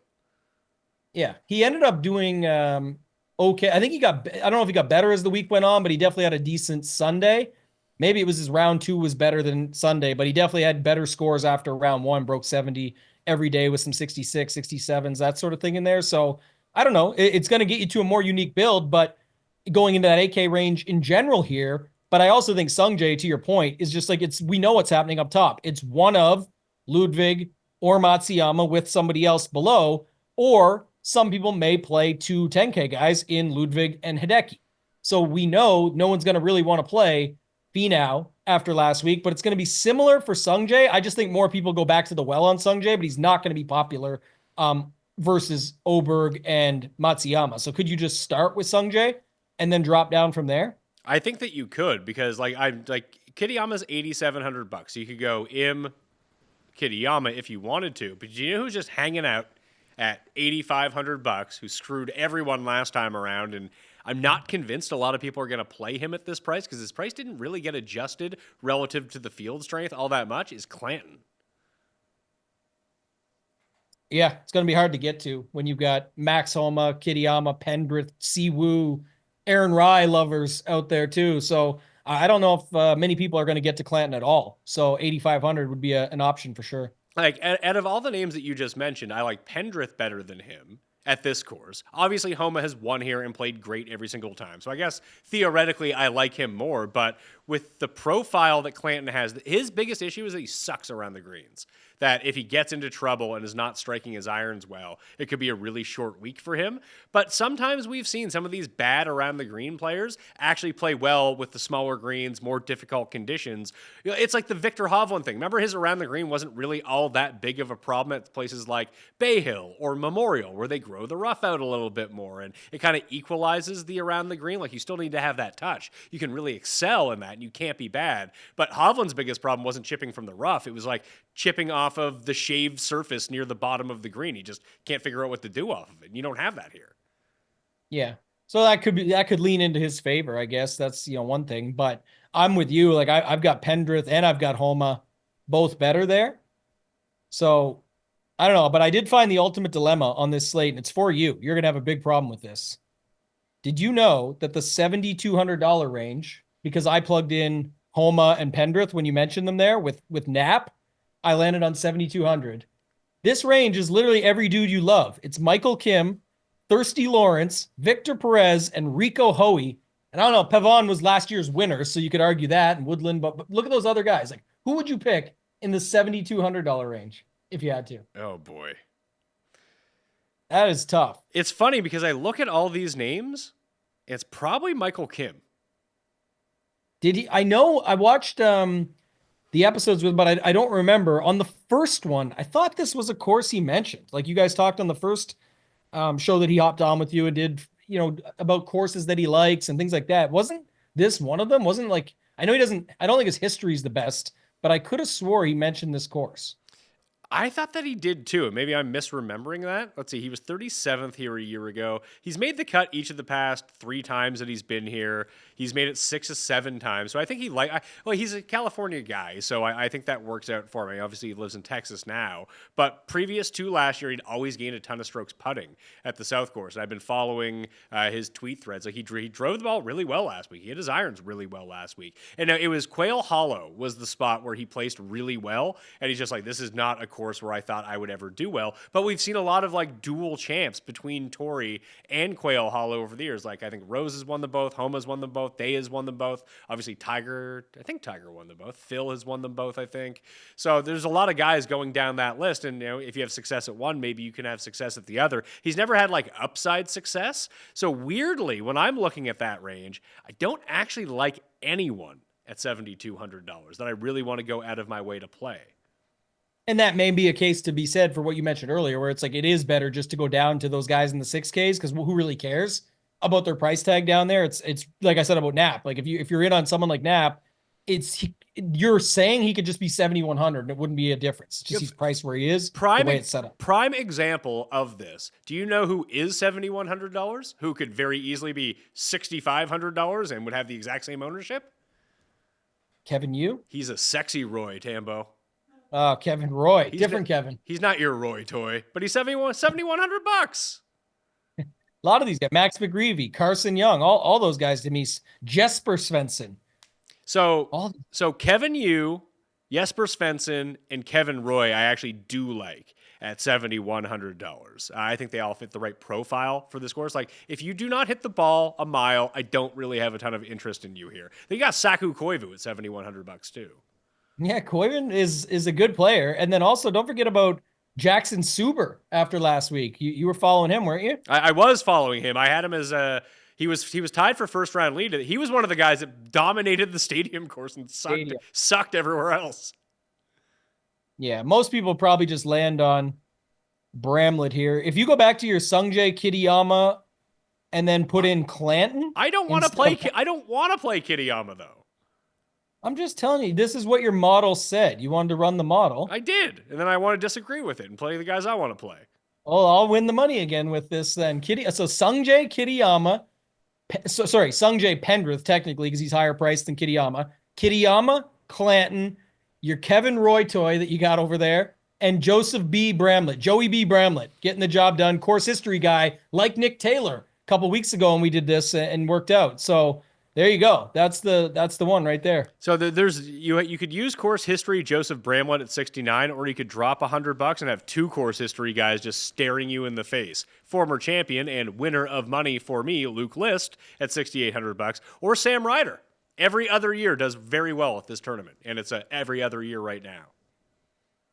Yeah, he ended up doing okay. I think I don't know if he got better as the week went on, but he definitely had a decent Sunday. Maybe it was his round 2 was better than Sunday, but he definitely had better scores after round 1, broke 70 every day with some 66, 67s, that sort of thing in there. So I don't know. It's going to get you to a more unique build, but going into that 8K range in general here. But I also think Sungjae, to your point, is just like we know what's happening up top. It's one of Ludwig or Matsuyama with somebody else below, or some people may play 2 10K guys in Ludwig and Hideki. So we know no one's going to really want to play Finau after last week, but it's going to be similar for Sungjae. I just think more people go back to the well on Sungjae, but he's not going to be popular versus Oberg and Matsuyama. So could you just start with Sungjae and then drop down from there? I think that you could, because I'm like Kitayama's $8,700. You could go Kitayama if you wanted to, but you know who's just hanging out at $8,500, who screwed everyone last time around, and I'm not convinced a lot of people are going to play him at this price because his price didn't really get adjusted relative to the field strength all that much, is Clanton. Yeah, it's going to be hard to get to when you've got Max Homa, Kitayama, Pendrith, Siwoo, Aaron Rye lovers out there too. So I don't know if many people are going to get to Clanton at all. So 8,500 would be an option for sure. Like, out of all the names that you just mentioned, I like Pendrith better than him at this course. Obviously, Homa has won here and played great every single time. So I guess theoretically I like him more, but with the profile that Clanton has, his biggest issue is that he sucks around the greens. That if he gets into trouble and is not striking his irons well, it could be a really short week for him. But sometimes we've seen some of these bad around the green players actually play well with the smaller greens, more difficult conditions. You know, it's like the Victor Hovland thing. Remember, his around the green wasn't really all that big of a problem at places like Bay Hill or Memorial, where they grow the rough out a little bit more, and it kind of equalizes the around the green. Like, you still need to have that touch. You can really excel in that, and you can't be bad. But Hovland's biggest problem wasn't chipping from the rough. It was like chipping off of the shaved surface near the bottom of the green. He just can't figure out what to do off of it. And you don't have that here. Yeah. So that could lean into his favor, I guess. That's, one thing, but I'm with you. Like I've got Pendrith and I've got Homa both better there. So I don't know, but I did find the ultimate dilemma on this slate, and it's for you. You're going to have a big problem with this. Did you know that the $7,200 range, because I plugged in Homa and Pendrith when you mentioned them there with Knapp, I landed on 7,200. This range is literally every dude you love. It's Michael Kim, Thirsty Lawrence, Victor Perez, and Rico Hoey. And I don't know, Pavon was last year's winner, so you could argue that, and Woodland, but look at those other guys. Like, who would you pick in the $7,200 range if you had to? Oh, boy. That is tough. It's funny because I look at all these names, it's probably Michael Kim. Did he? I know I watched the episodes with, but I don't remember. On the first one, I thought this was a course he mentioned. Like, you guys talked on the first show that he hopped on with you and did, about courses that he likes and things like that. Wasn't this one of them? Wasn't like, I know he doesn't, I don't think his history is the best, but I could have swore he mentioned this course. I thought that he did too. Maybe I'm misremembering that. Let's see. He was 37th here a year ago. He's made the cut each of the past 3 times that he's been here. He's made it 6 or 7 times. So I think he's a California guy. So I think that works out for me. Obviously, he lives in Texas now. But previous to last year, he'd always gained a ton of strokes putting at the South Course. And I've been following his tweet threads. Like, he drove the ball really well last week. He hit his irons really well last week. And it was Quail Hollow was the spot where he placed really well. And he's just like, this is not a course where I thought I would ever do well. But we've seen a lot of like dual champs between Torrey and Quail Hollow over the years. Like, I think Rose has won them both, Homa's won them both, Day has won them both. Obviously Tiger won them both. Phil has won them both, I think. So there's a lot of guys going down that list. And if you have success at one, maybe you can have success at the other. He's never had like upside success. So weirdly, when I'm looking at that range, I don't actually like anyone at $7,200 that I really want to go out of my way to play. And that may be a case to be said for what you mentioned earlier, where it's like, it is better just to go down to those guys in the 6Ks, because who really cares about their price tag down there? It's like I said about Knapp. Like, if you're in on someone like Knapp, you're saying he could just be 7,100 and it wouldn't be a difference. It's just he's priced where he is, the way it's set up. Prime example of this. Do you know who is $7,100? Who could very easily be $6,500 and would have the exact same ownership? Kevin Yu? He's a sexy Roy, Tambo. Kevin Roy. Different Kevin. He's not your Roy toy, but he's $7,100. A lot of these guys. Max McGreevy, Carson Young, all those guys to me. Jesper Svensson. So Kevin Yu, Jesper Svensson, and Kevin Roy I actually do like at $7,100. I think they all fit the right profile for this course. Like, if you do not hit the ball a mile, I don't really have a ton of interest in you here. They got Saku Koivu at $7,100 too. Yeah, Koivu is a good player. And then also, don't forget about Jackson Suber after last week. You were following him, weren't you? I was following him. I had him as he was tied for first round lead. He was one of the guys that dominated the stadium course and sucked everywhere else. Yeah, most people probably just land on Bramlett here. If you go back to your Sungjae Kitayama and then put in Clanton, I don't want to play Kitayama though. I'm just telling you, this is what your model said. You wanted to run the model. I did. And then I want to disagree with it and play the guys I want to play. Oh, I'll win the money again with this then. So Sungjae Kitayama. Sungjae Pendrith, technically, because he's higher priced than Kitayama. Kitayama, Clanton, your Kevin Roy toy that you got over there, and Joseph B. Bramlett, Joey B. Bramlett, getting the job done. Course history guy like Nick Taylor a couple weeks ago, and we did this and worked out. So there you go. That's the one right there. So there's you could use course history Joseph Bramlett at 69, or you could drop $100 and have two course history guys just staring you in the face. Former champion and winner of money for me, Luke List at $6,800, or Sam Ryder. Every other year does very well at this tournament, and it's every other year right now.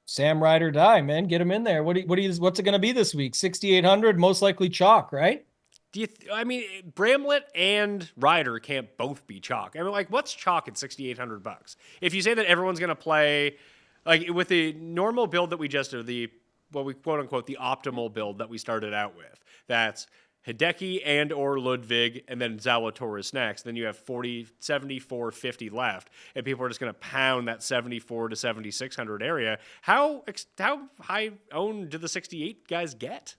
Sam Ryder die, man. Get him in there. What's it going to be this week? 6,800, most likely chalk, right? Bramlett and Ryder can't both be chalk. I mean, like, what's chalk at $6,800? If you say that everyone's going to play, like, with the normal build that we just did, what we quote unquote the optimal build that we started out with, that's Hideki and or Ludwig, and then Zalatoris next. Then you have 40, 74, 50 left, and people are just going to pound that 74 to 7,600 area. How high owned do the 68 guys get?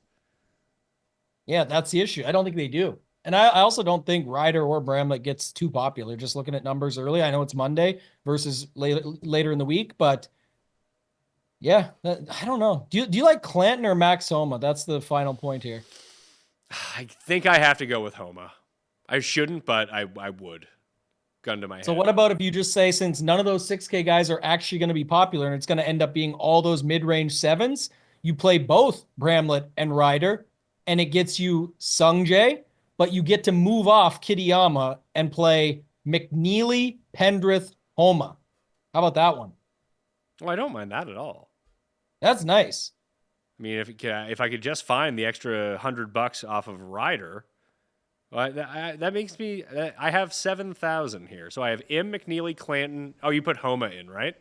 Yeah, that's the issue. I don't think they do. And I also don't think Ryder or Bramlett gets too popular. Just looking at numbers early, I know it's Monday versus later in the week, but yeah, I don't know. Do you like Clanton or Max Homa? That's the final point here. I think I have to go with Homa. I shouldn't, but I would. Gun to my head. So what about if you just say, since none of those 6K guys are actually going to be popular and it's going to end up being all those mid-range sevens, you play both Bramlett and Ryder, and it gets you Sungjae, but you get to move off Kitayama and play McNeely, Pendrith, Homa. How about that one? Well, I don't mind that at all. That's nice. I mean, if I could just find the extra $100 off of Ryder, well, that makes me. I have 7,000 here, so I have McNeely, Clanton. Oh, you put Homa in, right?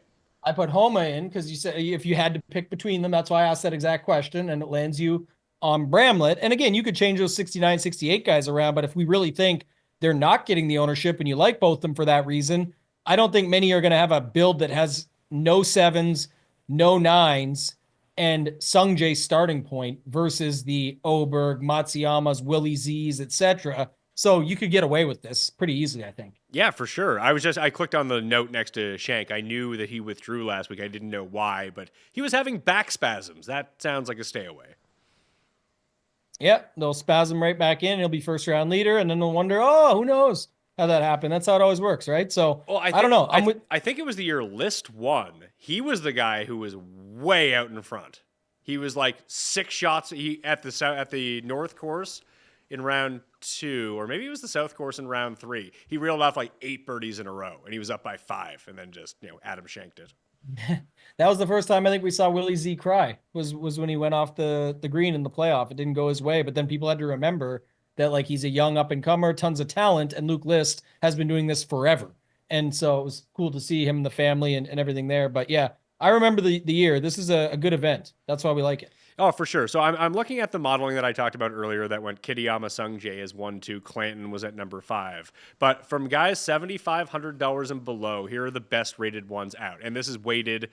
I put Homa in because you said if you had to pick between them, that's why I asked that exact question, and it lands you on Bramlett. And again, you could change those 69, 68 guys around, but if we really think they're not getting the ownership and you like both of them for that reason, I don't think many are going to have a build that has no sevens, no nines, and Sungjae's starting point versus the Oberg, Matsuyamas, Willie Z's, etc. So you could get away with this pretty easily, I think. Yeah, for sure. I clicked on the note next to Shank. I knew that he withdrew last week. I didn't know why, but he was having back spasms. That sounds like a stay away. Yeah, they'll spasm right back in. He'll be first round leader, and then they'll wonder, oh, who knows how that happened. That's how it always works, right? So I don't know. I think it was the year List won. He was the guy who was way out in front. He was like 6 shots at the North course in round 2, or maybe it was the South course in round 3. He reeled off like 8 birdies in a row, and he was up by 5, and then just Adam shanked it. That was the first time I think we saw Willie Z cry was when he went off the green in the playoff. It didn't go his way, but then people had to remember that like he's a young up and comer, tons of talent, and Luke List has been doing this forever. And so it was cool to see him and the family and everything there. But yeah, I remember the year. This is a good event. That's why we like it. Oh, for sure. So I'm looking at the modeling that I talked about earlier that went Kitayama Sungjae as 1-2. Clanton was at number 5. But from guys $7,500 and below, here are the best rated ones out. And this is weighted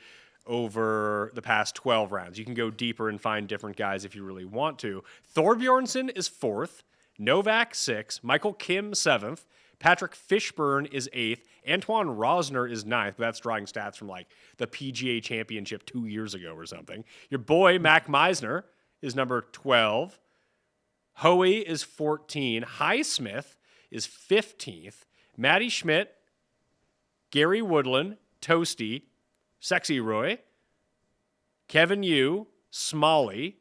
over the past 12 rounds. You can go deeper and find different guys if you really want to. Thorbjornsson is 4th. Novak 6th. Michael Kim 7th. Patrick Fishburne is 8th. Antoine Rosner is 9th, but that's drawing stats from like the PGA Championship 2 years ago or something. Your boy, Mac Meisner, is number 12. Hoey is 14. Highsmith is 15th. Matty Schmidt, Gary Woodland, Toasty, Sexy Roy, Kevin Yu, Smalley,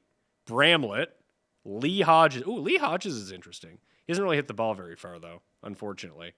Bramlett, Lee Hodges. Ooh, Lee Hodges is interesting. He hasn't really hit the ball very far, though, unfortunately.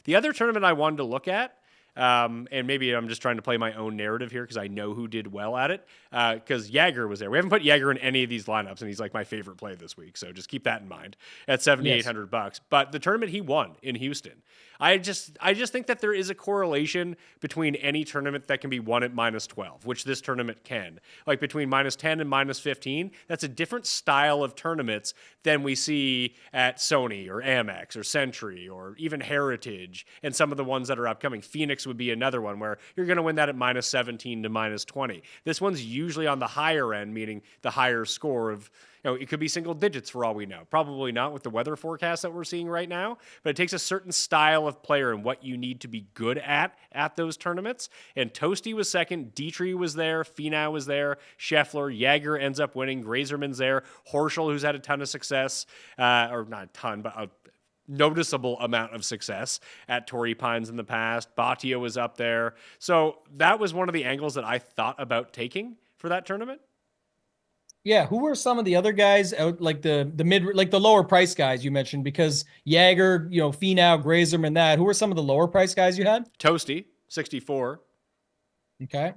The other tournament I wanted to look at, and maybe I'm just trying to play my own narrative here because I know who did well at it, because Jaeger was there. We haven't put Jaeger in any of these lineups, and he's like my favorite play this week, so just keep that in mind at $7,800. But the tournament he won in Houston, I just think that there is a correlation between any tournament that can be won at -12, which this tournament can. Like between -10 and -15, that's a different style of tournaments than we see at Sony or Amex or Century or even Heritage and some of the ones that are upcoming. Phoenix 6 would be another one where you're going to win that at minus 17 to minus 20. This one's usually on the higher end, meaning the higher score of, it could be single digits for all we know. Probably not with the weather forecast that we're seeing right now, but it takes a certain style of player and what you need to be good at those tournaments. And Toasty was second, Dietrich was there, Finau was there, Scheffler, Jaeger ends up winning, Grazerman's there, Horschel, who's had a ton of success, or not a ton, but a noticeable amount of success at Torrey Pines in the past. Batia was up there. So that was one of the angles that I thought about taking for that tournament. Yeah, who were some of the other guys out, like the mid, like the lower price guys you mentioned? Because Jaeger, Finau, Grazerman, that. Who were some of the lower price guys you had? Toasty, 64. Okay.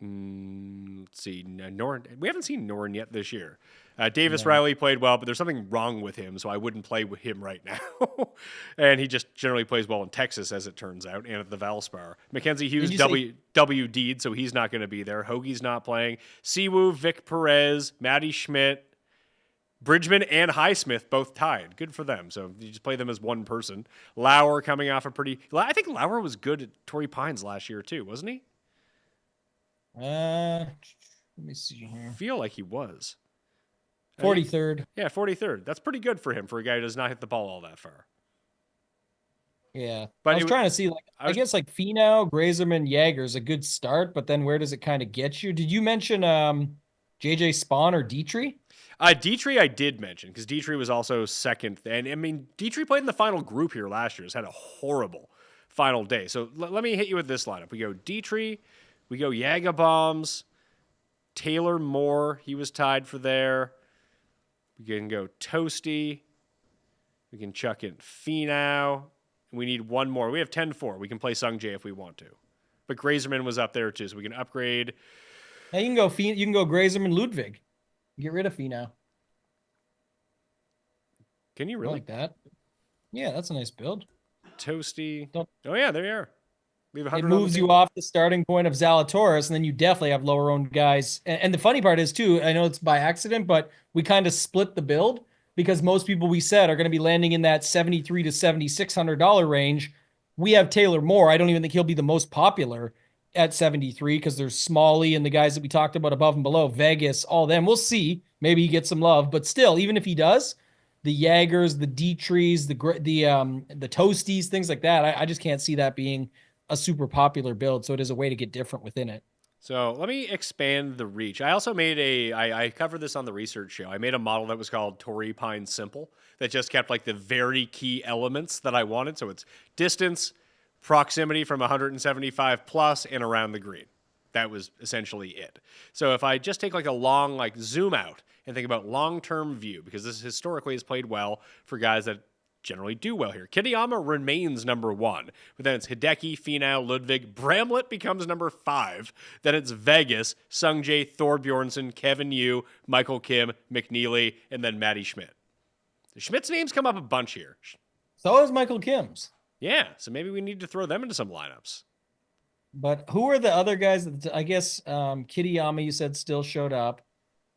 Let's see. Noren. We haven't seen Noren yet this year. Davis Riley played well, but there's something wrong with him, so I wouldn't play with him right now. And he just generally plays well in Texas, as it turns out, and at the Valspar. Mackenzie Hughes WD'd, so he's not going to be there. Hoagie's not playing. Siwoo, Vic Perez, Matty Schmidt, Bridgman, and Highsmith both tied. Good for them. So you just play them as one person. Lauer coming off I think Lauer was good at Torrey Pines last year too, wasn't he? Let me see here. I feel like he was. 43rd. Yeah, 43rd. That's pretty good for him, for a guy who does not hit the ball all that far. Yeah. But I was trying to see, I guess Finau, Grazerman, Jaeger is a good start, but then where does it kind of get you? Did you mention JJ Spawn or Dietrich? Dietrich I did mention, because Dietrich was also second. And I mean, Dietrich played in the final group here last year. Has had a horrible final day. So let me hit you with this lineup. We go Dietrich, we go Jagerbombs, Taylor Moore, he was tied for there. We can go Toasty. We can chuck in Finau. We need one more. We have 10-4. We can play Sung Jae if we want to. But Grazerman was up there too, so we can upgrade. Now you can go Grazerman, Ludwig. Get rid of Finau. Can you really? I like that. Yeah, that's a nice build. Toasty. Oh yeah, there you are. It moves you off the starting point of Zalatoris, and then you definitely have lower owned guys. And the funny part is, too, I know it's by accident, but we kind of split the build because most people we said are going to be landing in that $7,300 to $7,600 range. We have Taylor Moore. I don't even think he'll be the most popular at 73 because there's Smalley and the guys that we talked about above and below, Vegas, all them. We'll see. Maybe he gets some love, but still, even if he does, the Jaegers, the Dietrichs, the Toasties, things like that, I just can't see that being a super popular build, so it is a way to get different within it. So let me expand the reach. I also made I covered this on the research show. I made a model that was called Torrey Pine Simple that just kept like the very key elements that I wanted. So it's distance, proximity from 175 plus, and around the green. That was essentially it. So if I just take like a long zoom out and think about long-term view, because this historically has played well for guys that generally do well here. Kitayama remains number 1, but then it's Hideki, Finau, Ludwig. Bramlett becomes number 5. Then it's Vegas, Sungjae, Thorbjornsen, Kevin Yu, Michael Kim, McNeely, and then Matty Schmidt. Schmidt's names come up a bunch here. So is Michael Kim's. Yeah, so maybe we need to throw them into some lineups. But who are the other guys that I guess Kitayama you said still showed up?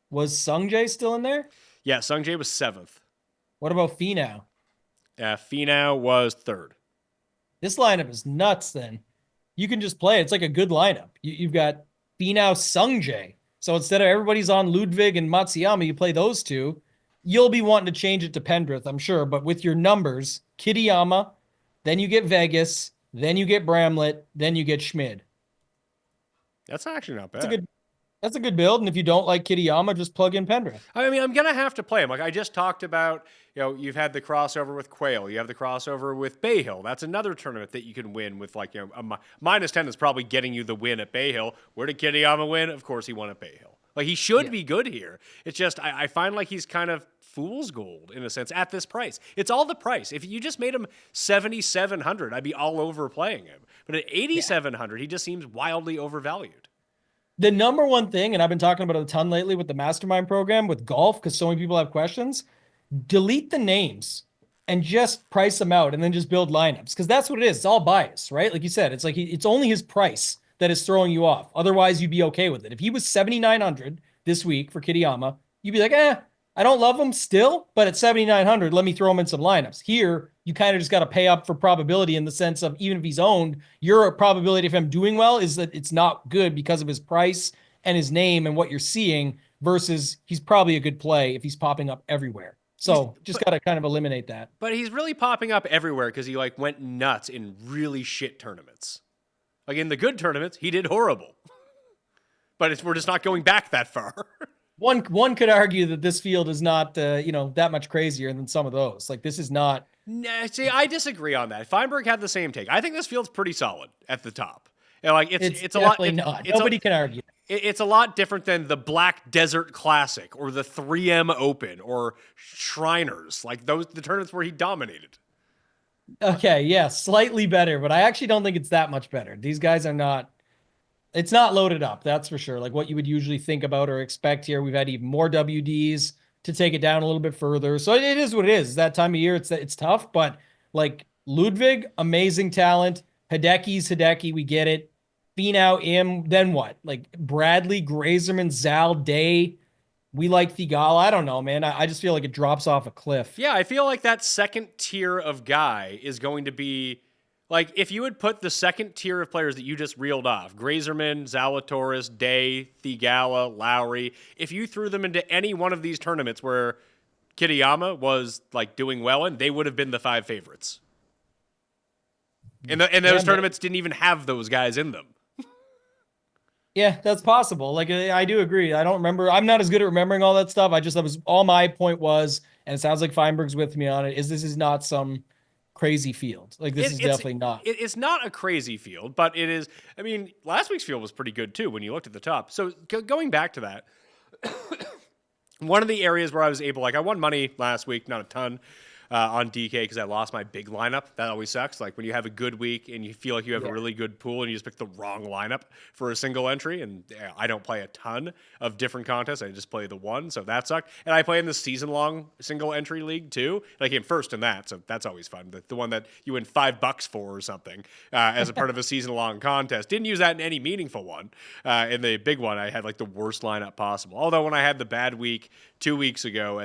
Was Sungjae still in there? Yeah, Sungjae was 7th. What about Finau? Finau was 3rd. This lineup is nuts then. You can just play. It's like a good lineup. You've got Finau, Sungjae. So instead of everybody's on Ludwig and Matsuyama, you play those two. You'll be wanting to change it to Pendrith, I'm sure. But with your numbers, Kitayama, then you get Vegas, then you get Bramlett, then you get Schmid. That's actually not bad. That's a good build, and if you don't like Kitayama, just plug in Pendrith. I mean, I'm going to have to play him. Like I just talked about, you've had the crossover with Quayle. You have the crossover with Bay Hill. That's another tournament that you can win with a minus 10 is probably getting you the win at Bay Hill. Where did Kitayama win? Of course, he won at Bay Hill. Like he should be good here. It's just, I find like he's kind of fool's gold in a sense at this price. It's all the price. If you just made him 7,700, I'd be all over playing him. But at 8,700, he just seems wildly overvalued. The number one thing, and I've been talking about it a ton lately with the mastermind program with golf, because so many people have questions, delete the names and just price them out and then just build lineups. Because that's what it is. It's all bias, right? Like you said, it's like it's only his price that is throwing you off. Otherwise, you'd be okay with it. If he was 7,900 this week for Kitayama, you'd be like, I don't love him still, but at 7,900, let me throw him in some lineups. Here, you kind of just got to pay up for probability in the sense of even if he's owned, your probability of him doing well is that it's not good because of his price and his name and what you're seeing versus he's probably a good play if he's popping up everywhere. So just got to kind of eliminate that. But he's really popping up everywhere because he like went nuts in really shit tournaments. Like in the good tournaments, he did horrible. But we're just not going back that far. One could argue that this field is not, that much crazier than some of those. Like this is not. Nah, see, I disagree on that. Feinberg had the same take. I think this field's pretty solid at the top. And like it's a lot. Not. Nobody can argue. It's a lot different than the Black Desert Classic or the 3M Open or Shriners. Like the tournaments where he dominated. Okay, yeah, slightly better, but I actually don't think it's that much better. These guys are not. It's not loaded up, that's for sure. Like what you would usually think about or expect here. We've had even more WDs to take it down a little bit further. So it is what it is. That time of year, it's tough, but like Ludwig, amazing talent. Hideki's Hideki, we get it. Finau, then what? Like Bradley, Grazerman, Zal, Day. We like Thigala. I don't know, man. I just feel like it drops off a cliff. Yeah, I feel like that second tier of guy is going to be like if you would put the second tier of players that you just reeled off, Grazerman, Zalatoris, Day, Thigala, Lowry, if you threw them into any one of these tournaments where Kitayama was like doing well in, they would have been the 5 favorites. And those tournaments didn't even have those guys in them. Yeah, that's possible. Like I do agree. I don't remember. I'm not as good at remembering all that stuff. That was all my point was, and it sounds like Feinberg's with me on it, is this is not some crazy field. Like this is definitely not. It's not a crazy field, but it is. I mean, last week's field was pretty good too when you looked at the top. So going back to that, one of the areas where I was able, like I won money last week, not a ton, on DK because I lost my big lineup. That always sucks. Like when you have a good week and you feel like you have a really good pool and you just pick the wrong lineup for a single entry. And I don't play a ton of different contests. I just play the one. So that sucked. And I play in the season-long single entry league too. And I came first in that. So that's always fun. The one that you win $5 for or something as a part of a season-long contest. Didn't use that in any meaningful one. In the big one, I had like the worst lineup possible. Although when I had the bad week 2 weeks ago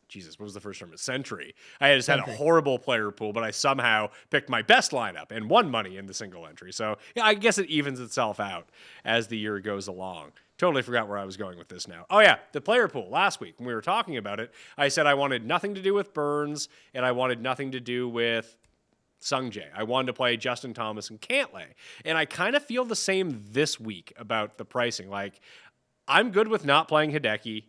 Jesus, what was the first tournament? Century. I just had a horrible player pool, but I somehow picked my best lineup and won money in the single entry. So yeah, I guess it evens itself out as the year goes along. Totally forgot where I was going with this now. Oh yeah, the player pool. Last week when we were talking about it, I said I wanted nothing to do with Burns and I wanted nothing to do with Sungjae. I wanted to play Justin Thomas and Cantlay. And I kind of feel the same this week about the pricing. Like, I'm good with not playing Hideki.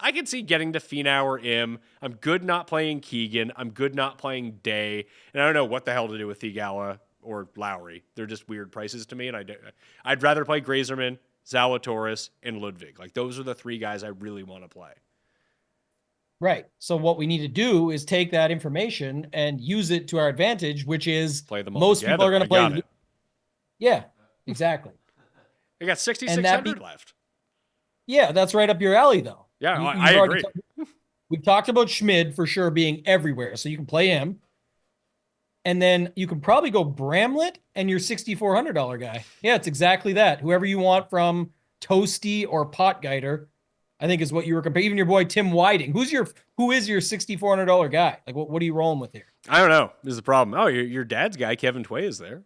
I can see getting to Finau or Im. I'm good not playing Keegan. I'm good not playing Day. And I don't know what the hell to do with Thigala or Lowry. They're just weird prices to me. And I'd rather play Grazerman, Zalatoris, and Ludwig. Like, those are the 3 guys I really want to play. Right. So what we need to do is take that information and use it to our advantage, which is play them all most together. people are going to play. Yeah, exactly. I got 6,600 left. Yeah, that's right up your alley, though. Yeah, I agree. We've talked about Schmid for sure being everywhere, so you can play him. And then you can probably go Bramlett and your $6,400 guy. Yeah, it's exactly that. Whoever you want from Toasty or Potgeider, I think is what you were comparing. Even your boy Tim Whiting. Who is your $6,400 guy? Like, what are you rolling with here? I don't know. This is the problem. Oh, your dad's guy, Kevin Tway, is there.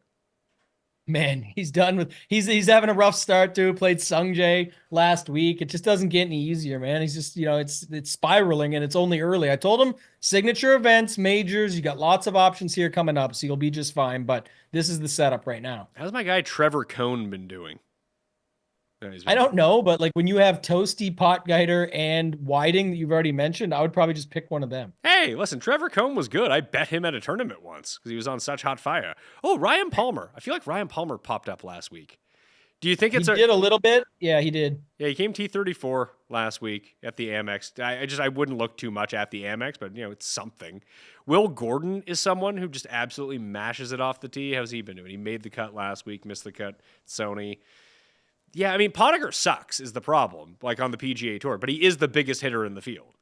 Man, he's done with. He's having a rough start too. Played Sungjae last week. It just doesn't get any easier, man. He's just, it's spiraling and it's only early. I told him signature events, majors. You got lots of options here coming up, so you'll be just fine. But this is the setup right now. How's my guy Trevor Cohn been doing? I don't know, but like when you have Toasty, Potgeider, and Whiting that you've already mentioned, I would probably just pick one of them. Hey, listen, Trevor Cohn was good. I bet him at a tournament once because he was on such hot fire. Oh, Ryan Palmer. I feel like Ryan Palmer popped up last week. Do you think he did a little bit? Yeah, he did. Yeah, he came T34 last week at the Amex. I wouldn't look too much at the Amex, but it's something. Will Gordon is someone who just absolutely mashes it off the tee. How's he been doing? He made the cut last week, missed the cut. Sony. Yeah, I mean, Pottinger sucks is the problem, like on the PGA Tour, but he is the biggest hitter in the field.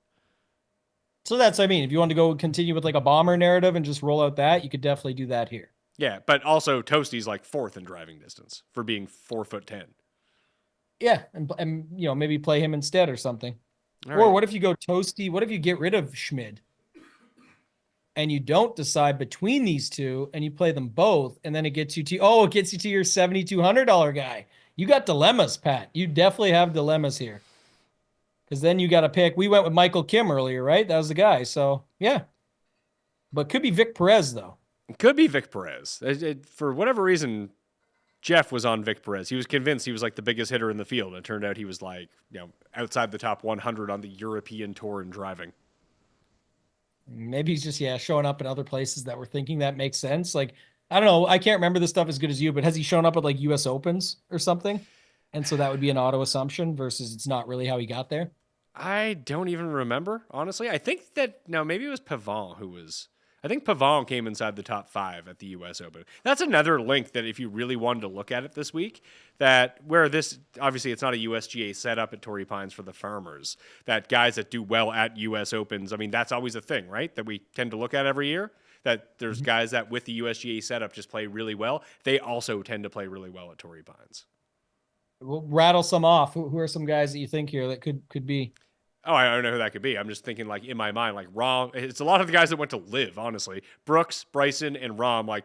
So that's, if you want to go continue with like a bomber narrative and just roll out that, you could definitely do that here. Yeah, but also Toasty's like 4th in driving distance for being 4'10". Yeah, and maybe play him instead or something. All Or right. what if you go Toasty? What if you get rid of Schmid and you don't decide between these two and you play them both, and then it gets you to your $7,200 guy. You got dilemmas, Pat. You definitely have dilemmas here. Because then you got to pick. We went with Michael Kim earlier, right? That was the guy. So yeah, but could be Vic Perez though. It could be Vic Perez. For whatever reason, Jeff was on Vic Perez. He was convinced he was like the biggest hitter in the field. It turned out he was like, outside the top 100 on the European tour in driving. Maybe he's just showing up in other places that we're thinking that makes sense. Like I don't know. I can't remember this stuff as good as you, but has he shown up at like U.S. Opens or something? And so that would be an auto assumption versus it's not really how he got there. I don't even remember, honestly. I think that, no, maybe it was Pavon I think Pavon came inside the top 5 at the U.S. Open. That's another link that if you really wanted to look at it this week, that where this, obviously it's not a USGA setup at Torrey Pines for the farmers, that guys that do well at U.S. Opens, I mean, that's always a thing, right? That we tend to look at every year, that there's guys that with the USGA setup just play really well. They also tend to play really well at Torrey Pines. We'll rattle some off. Who are some guys that you think here that could be? Oh, I don't know who that could be. I'm just thinking, like, in my mind, like, Rom. It's a lot of the guys that went to live, honestly. Brooks, Bryson, and Rom, like,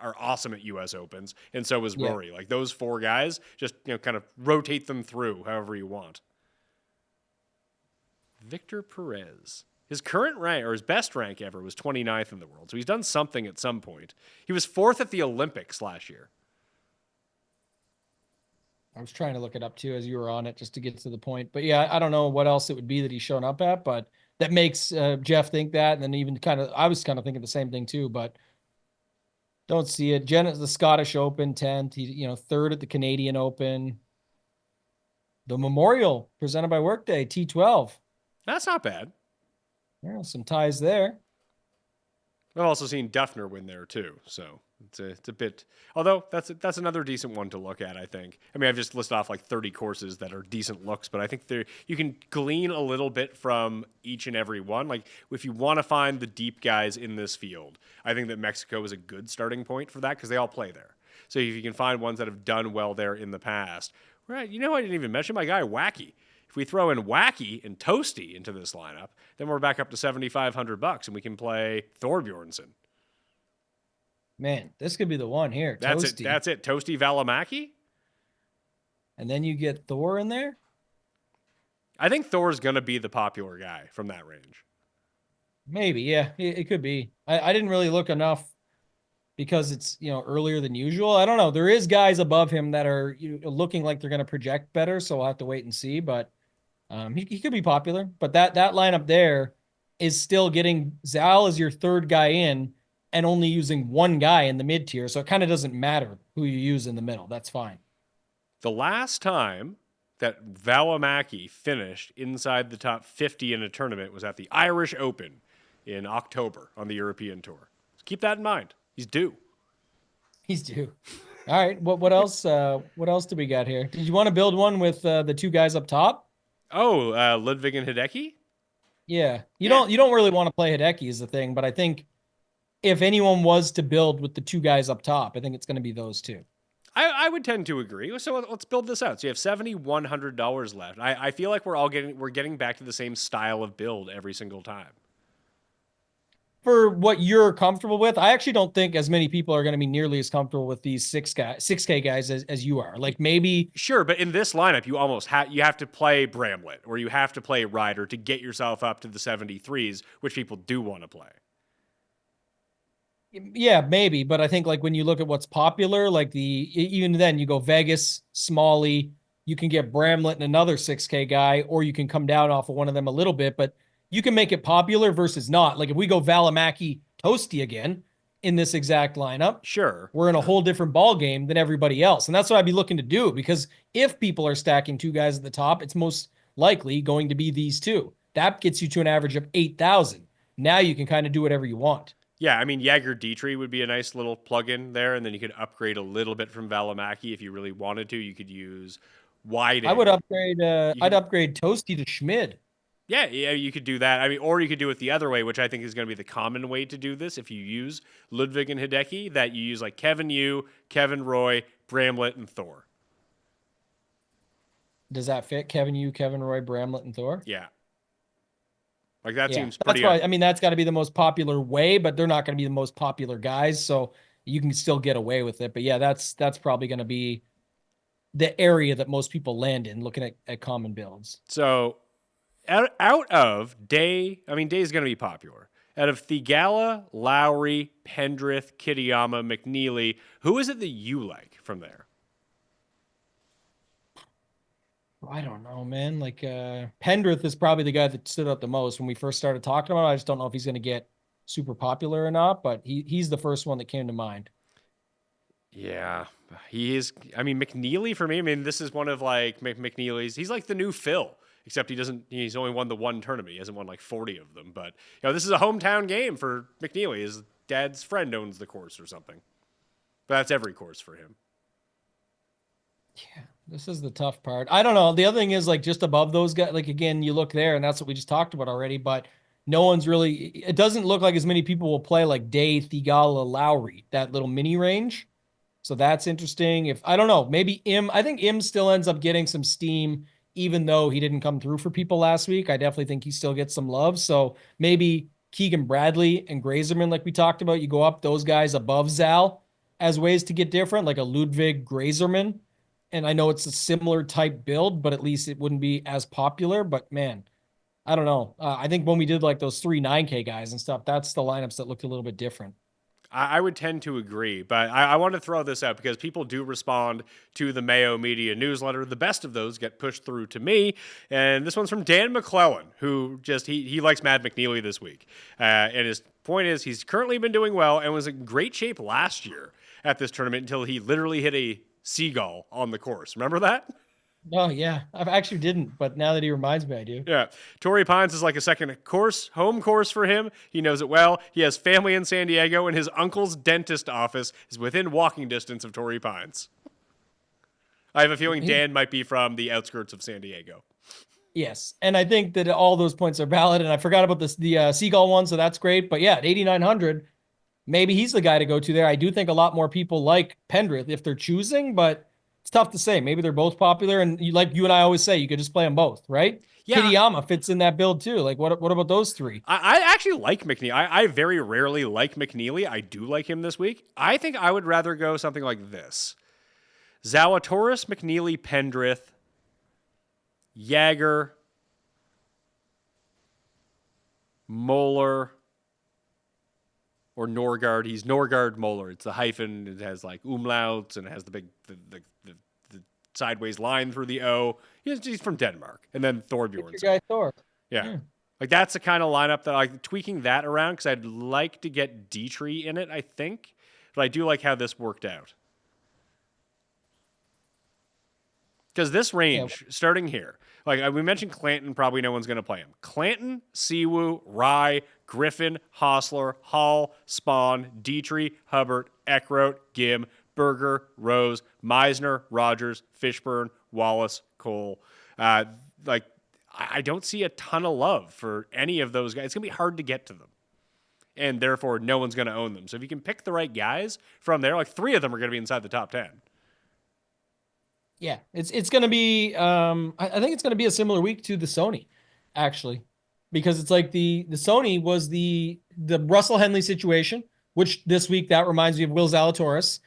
are awesome at U.S. Opens, and so is Rory. Like, those 4 guys, just, kind of rotate them through however you want. Victor Perez. His current rank, or his best rank ever, was 29th in the world, so he's done something at some point. He was 4th at the Olympics last year. I was trying to look it up too as you were on it just to get to the point. But yeah, I don't know what else it would be that he's shown up at, but that makes Jeff think that. And then even I was kind of thinking the same thing too, but don't see it. Jen at the Scottish Open 10th, he, 3rd at the Canadian Open. The Memorial presented by Workday, T12. That's not bad. Yeah, some ties there. I've also seen Duffner win there too, so it's a bit. Although that's another decent one to look at. I think. I mean, I've just listed off like 30 courses that are decent looks, but I think you can glean a little bit from each and every one. Like if you want to find the deep guys in this field, I think that Mexico is a good starting point for that because they all play there. So if you can find ones that have done well there in the past, right? I didn't even mention my guy Wacky. If we throw in Wacky and Toasty into this lineup, then we're back up to $7,500 and we can play Thorbjornsson. Man, this could be the one here. That's Toasty. That's it. Toasty Valimaki. And then you get Thor in there. I think Thor's going to be the popular guy from that range. Maybe, yeah, it could be. I didn't really look enough because it's earlier than usual. I don't know. There is guys above him that are looking like they're going to project better, so we'll have to wait and see. But he could be popular. But that lineup there is still getting Zal as your 3rd guy in and only using 1 guy in the mid tier, so it kind of doesn't matter who you use in the middle. That's fine. The last time that Valimaki finished inside the top 50 in a tournament was at the Irish Open in October on the European Tour. So keep that in mind. He's due. He's due. All right. What else? What else do we got here? Did you want to build one with the 2 guys up top? Oh, Ludwig and Hideki? Yeah. You don't really want to play Hideki is the thing, but I think if anyone was to build with the 2 guys up top, I think it's going to be those 2. I would tend to agree. So let's build this out. So you have $7,100 left. I feel like we're getting back to the same style of build every single time. For what you're comfortable with, I actually don't think as many people are going to be nearly as comfortable with these 6K guys as you are. Like maybe sure, but in this lineup, you almost have to play Bramlett or you have to play Ryder to get yourself up to the 73s, which people do want to play. Yeah, maybe, but I think like when you look at what's popular, like even then you go Vegas, Smalley, you can get Bramlett and another 6K guy, or you can come down off of one of them a little bit, but you can make it popular versus not. Like if we go Valimaki, Toasty again in this exact lineup, sure, we're in a whole different ball game than everybody else. And that's what I'd be looking to do, because if people are stacking 2 guys at the top, it's most likely going to be these 2. That gets you to an average of 8,000. Now you can kind of do whatever you want. Yeah, I mean, Jaeger Dietrich would be a nice little plug-in there, and then you could upgrade a little bit from Valimaki if you really wanted to. You could use Wyden. I would upgrade. I'd upgrade Toasty to Schmid. Yeah, you could do that. I mean, or you could do it the other way, which I think is going to be the common way to do this. If you use Ludwig and Hideki, that you use like Kevin Yu, Kevin Roy, Bramlett, and Thor. Does that fit Kevin Roy, Bramlett, and Thor? Yeah. Like that Yeah, seems that's pretty. why. I mean, that's got to be the most popular way, but they're not going to be the most popular guys, so you can still get away with it. But yeah, that's probably going to be the area that most people land in, looking at common builds. So out of Day, I mean, Day is going to be popular. Out of Thigala, Lowry, Pendrith, Kitayama, McNeely, who is it that you like from there? I don't know, man. Like Pendrith is probably the guy that stood out the most when we first started talking about it. I just don't know if he's going to get super popular or not, but he's the first one that came to mind. Yeah, he is. I mean, McNeely for me. I mean, this is one of like McNeely's. He's like the new Phil, except he doesn't. He's only won the one tournament. He hasn't won like 40 of them. But this is a hometown game for McNeely. His dad's friend owns the course or something. But that's every course for him. Yeah, this is the tough part. I don't know. The other thing is like just above those guys, like again, you look there and that's what we just talked about already, but no one's really, it doesn't look like as many people will play like Day, Thigala, Lowry, that little mini range. So that's interesting. If I don't know, maybe I think Im still ends up getting some steam, even though he didn't come through for people last week. I definitely think he still gets some love. So maybe Keegan Bradley and Grazerman, like we talked about, you go up those guys above Zal as ways to get different, like a Ludwig Grazerman. And I know it's a similar type build, but at least it wouldn't be as popular. But man, I don't know. I think when we did like those 9K guys and stuff, that's the lineups that looked a little bit different. I would tend to agree, but I want to throw this out because people do respond to the Mayo Media newsletter. The best of those get pushed through to me, and this one's from Dan McClellan, who just he likes Matt McNeely this week, and his point is he's currently been doing well and was in great shape last year at this tournament until he literally hit a seagull on the course. Remember that? Oh yeah, I actually didn't, but now that he reminds me, I do. Yeah. Torrey Pines is like a second course, home course for him. He knows it well. He has family in San Diego, and his uncle's dentist office is within walking distance of Torrey Pines. I have a feeling Dan might be from the outskirts of San Diego. Yes, and I think that all those points are valid. And I forgot about the Seagull one, so that's great. But yeah, at 8,900, maybe he's the guy to go to there. I do think a lot more people like Pendrith if they're choosing, but it's tough to say. Maybe they're both popular, and like you and I always say, you could just play them both, right? Yeah. Kitayama fits in that build too. Like, what about those three? I actually like McNeely. I very rarely like McNeely. I do like him this week. I think I would rather go something like this: Zalatoris, McNeely, Pendrith, Jagger, Moeller, or Norgard. He's Norgard Moeller. It's the hyphen. It has like umlauts and it has the big the sideways line through the O. He's from Denmark. And then Thorbjorn. Your guy Thor. Yeah. Like that's the kind of lineup that I'm tweaking that around because I'd like to get Dietrich in it, I think. But I do like how this worked out. Because this range, starting here, like we mentioned Clanton, probably no one's going to play him. Clanton, Siwoo, Rye, Griffin, Hostler, Hall, Spawn, Dietrich, Hubbard, Eckroat, Gim, Berger, Rose, Meisner, Rogers, Fishburne, Wallace, Cole. I don't see a ton of love for any of those guys. It's going to be hard to get to them. And therefore, no one's going to own them. So if you can pick the right guys from there, like 3 of them are going to be inside the top 10. Yeah, it's going to be. I think it's going to be a similar week to the Sony, actually, because it's like the Sony was the Russell Henley situation, which this week that reminds me of Will Zalatoris.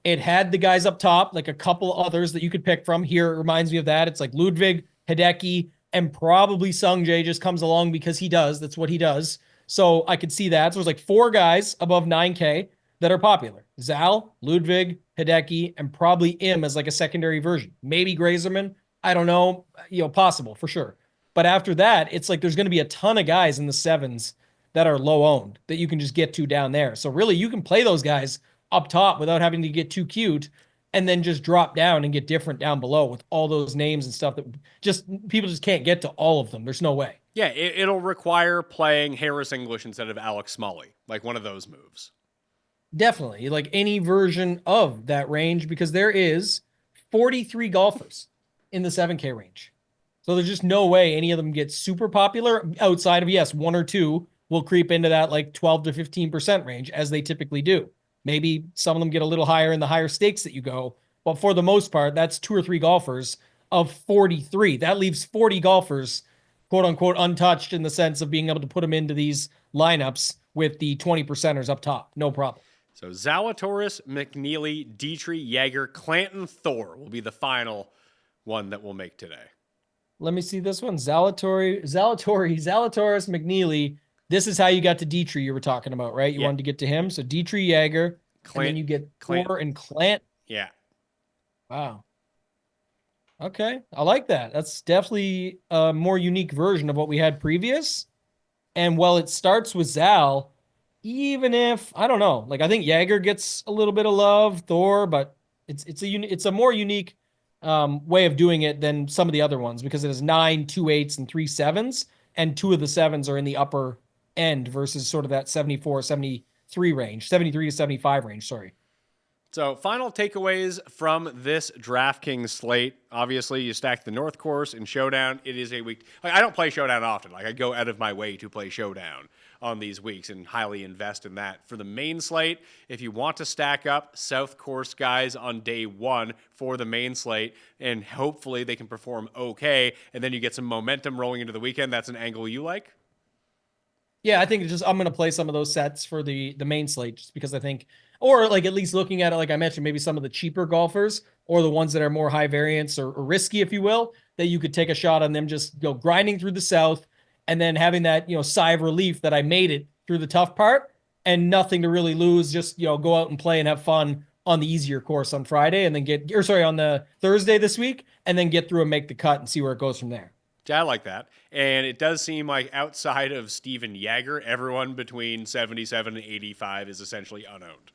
It had the guys up top, like a couple others that you could pick from. Here it reminds me of that. It's like Ludwig, Hideki, and probably Sung Jae just comes along because he does. That's what he does. So I could see that. So there's like 4 guys above 9K that are popular. Zal, Ludwig, Hideki, and probably Im as like a secondary version. Maybe Grazerman. I don't know. Possible for sure. But after that, it's like there's going to be a ton of guys in the 7s that are low owned that you can just get to down there. So really, you can play those guys up top without having to get too cute and then just drop down and get different down below with all those names and stuff that just people just can't get to all of them. There's no way. Yeah, it'll require playing Harris English instead of Alex Smalley, like one of those moves. Definitely, like any version of that range, because there is 43 golfers in the 7K range. So there's just no way any of them get super popular outside of, yes, 1 or 2 will creep into that like 12 to 15% range as they typically do. Maybe some of them get a little higher in the higher stakes that you go. But for the most part, that's 2 or 3 golfers of 43. That leaves 40 golfers, quote unquote, untouched in the sense of being able to put them into these lineups with the 20 percenters up top. No problem. So Zalatoris, McNeely, Dietrich, Jaeger, Clanton, Thor will be the final one that we'll make today. Let me see this one. Zalatoris, McNeely. This is how you got to Dietrich you were talking about, right? You wanted to get to him. So Dietrich, Jaeger, and then you get Thor and Clant. Yeah. Wow. Okay. I like that. That's definitely a more unique version of what we had previous. And while it starts with Zal, even if, I don't know, like I think Jaeger gets a little bit of love, Thor, but it's a more unique way of doing it than some of the other ones because it has 9, 2 8s, and 3 7s, and 2 of the 7s are in the upper end versus sort of that 74, 73 range, 73 to 75 range, sorry. So final takeaways from this DraftKings slate. Obviously, you stack the North Course and Showdown. It is a week. Like, I don't play Showdown often. Like I go out of my way to play Showdown on these weeks and highly invest in that. For the main slate, if you want to stack up South Course guys on day one for the main slate, and hopefully they can perform okay, and then you get some momentum rolling into the weekend, that's an angle you like? Yeah, I think it's just I'm going to play some of those sets for the main slate just because I think, or like at least looking at it, like I mentioned, maybe some of the cheaper golfers or the ones that are more high variance or risky, if you will, that you could take a shot on them just grinding through the South and then having that, sigh of relief that I made it through the tough part and nothing to really lose. Just, go out and play and have fun on the easier course on Friday and then on the Thursday this week and then get through and make the cut and see where it goes from there. Yeah, I like that. And it does seem like outside of Steven Jaeger, everyone between 77 and 85 is essentially unowned.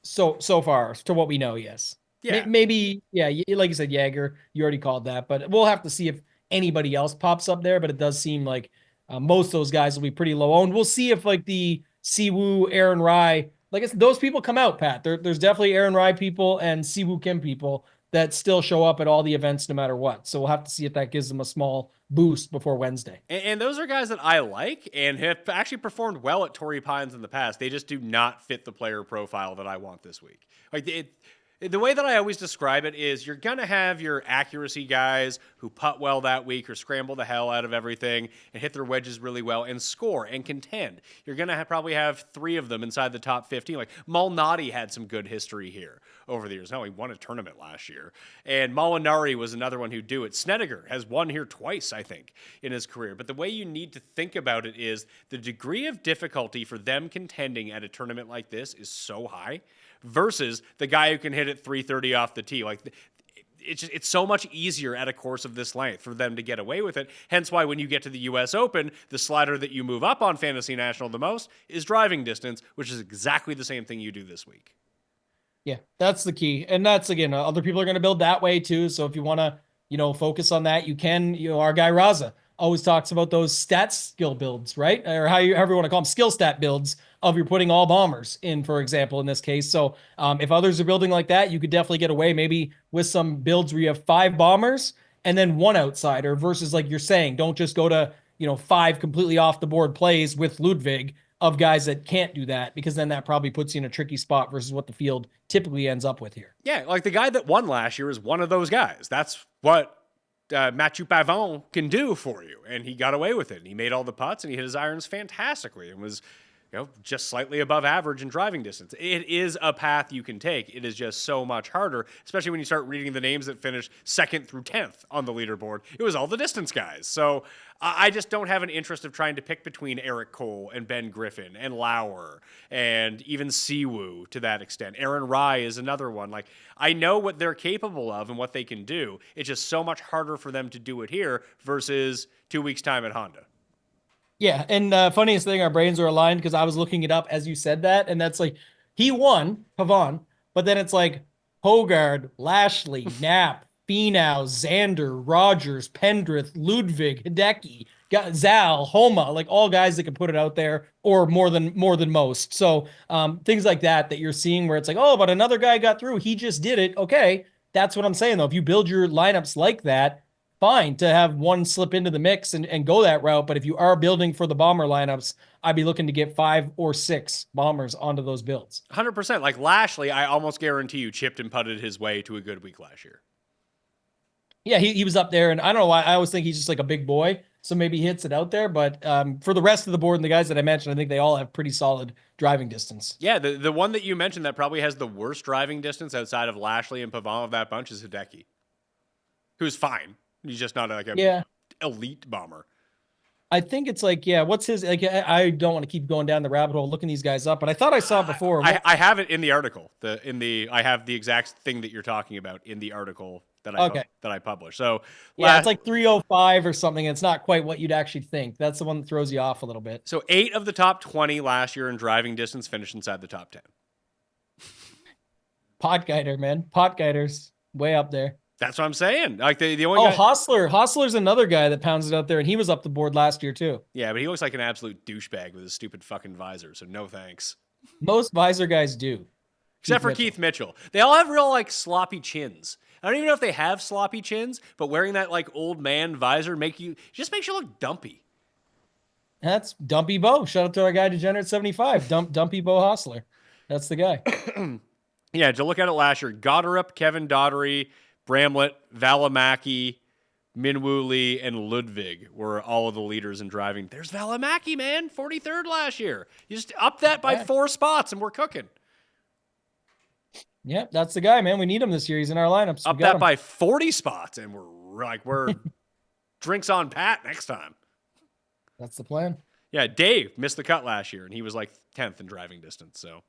So far, to what we know, yes. Yeah. Maybe, yeah, like you said, Jaeger, you already called that, but we'll have to see if anybody else pops up there, but it does seem like most of those guys will be pretty low owned. We'll see if like the Siwoo, Aaron Rai, like those people come out, Pat. There's definitely Aaron Rai people and Siwoo Kim people that still show up at all the events no matter what. So we'll have to see if that gives them a small boost before Wednesday. And those are guys that I like and have actually performed well at Torrey Pines in the past. They just do not fit the player profile that I want this week. Like the way that I always describe it is you're going to have your accuracy guys who putt well that week or scramble the hell out of everything and hit their wedges really well and score and contend. You're going to probably have 3 of them inside the top 15. Like Malnati had some good history here over the years. No, he won a tournament last year. And Molinari was another one who'd do it. Snedeker has won here twice, I think, in his career. But the way you need to think about it is the degree of difficulty for them contending at a tournament like this is so high versus the guy who can hit it 330 off the tee. Like it's so much easier at a course of this length for them to get away with it. Hence why when you get to the US Open, the slider that you move up on Fantasy National the most is driving distance, which is exactly the same thing you do this week. Yeah, that's the key. And that's, again, other people are going to build that way too. So if you want to, focus on that, you can. Our guy Raza always talks about those stat skill builds, right? Or however you want to call them, skill stat builds of you're putting all bombers in, for example, in this case. So if others are building like that, you could definitely get away maybe with some builds where you have 5 bombers and then 1 outsider versus, like you're saying, don't just go to, 5 completely off the board plays with Ludwig of guys that can't do that, because then that probably puts you in a tricky spot versus what the field typically ends up with here. Yeah, like the guy that won last year is one of those guys. That's what Mathieu Pavon can do for you, and he got away with it. And he made all the putts, and he hit his irons fantastically, and was just slightly above average in driving distance. It is a path you can take. It is just so much harder, especially when you start reading the names that finished 2nd through 10th on the leaderboard. It was all the distance guys. So I just don't have an interest of trying to pick between Eric Cole and Ben Griffin and Lauer and even Siwoo to that extent. Aaron Rai is another one. Like, I know what they're capable of and what they can do. It's just so much harder for them to do it here versus 2 weeks' time at Honda. Yeah, and funniest thing, our brains are aligned because I was looking it up as you said that, and that's like, he won, Pavon, but then it's like Hogard, Lashley, Knapp, Finau, Xander, Rogers, Pendrith, Ludwig, Hideki, Zal, Homa, like all guys that can put it out there, or more than most. So things like that you're seeing where it's like, oh, but another guy got through, he just did it. Okay, that's what I'm saying though. If you build your lineups like that, fine to have one slip into the mix and go that route. But if you are building for the bomber lineups, I'd be looking to get 5 or 6 bombers onto those builds. 100%. Like Lashley, I almost guarantee you chipped and putted his way to a good week last year. Yeah, he was up there, and I don't know why. I always think he's just like a big boy, so maybe he hits it out there. But for the rest of the board and the guys that I mentioned, I think they all have pretty solid driving distance. Yeah, the one that you mentioned that probably has the worst driving distance outside of Lashley and Pavon of that bunch is Hideki, who's fine. He's just not like a elite bomber. I think it's like, what's his, like, I don't want to keep going down the rabbit hole looking these guys up, but I thought I saw it before. I have it in the article. I have the exact thing that you're talking about in the article that I published. So it's like 305 or something. It's not quite what you'd actually think. That's the one that throws you off a little bit. So 8 of the top 20 last year in driving distance finished inside the top 10. Pot guider, man. Pot guiders way up there. That's what I'm saying. Like the only guy... Hostler's another guy that pounds it out there, and he was up the board last year too. Yeah, but he looks like an absolute douchebag with his stupid fucking visor, so no thanks. Most visor guys do. Except for Keith Mitchell. They all have real like sloppy chins. I don't even know if they have sloppy chins, but wearing that like old man visor just makes you look dumpy. That's Dumpy Bo. Shout out to our guy Degenerate75. Dumpy Bo Hostler. That's the guy. Yeah, to look at it last year, Goddard, Kevin Daugherty, Bramlett, Valimaki, Minwoo Lee, and Ludwig were all of the leaders in driving. There's Valimaki, man, 43rd last year. You just up that by 4 spots, and we're cooking. Yep, that's the guy, man. We need him this year. He's in our lineups. Up that by 40 spots, and we're drinks on Pat next time. That's the plan. Yeah, Dave missed the cut last year, and he was like 10th in driving distance. So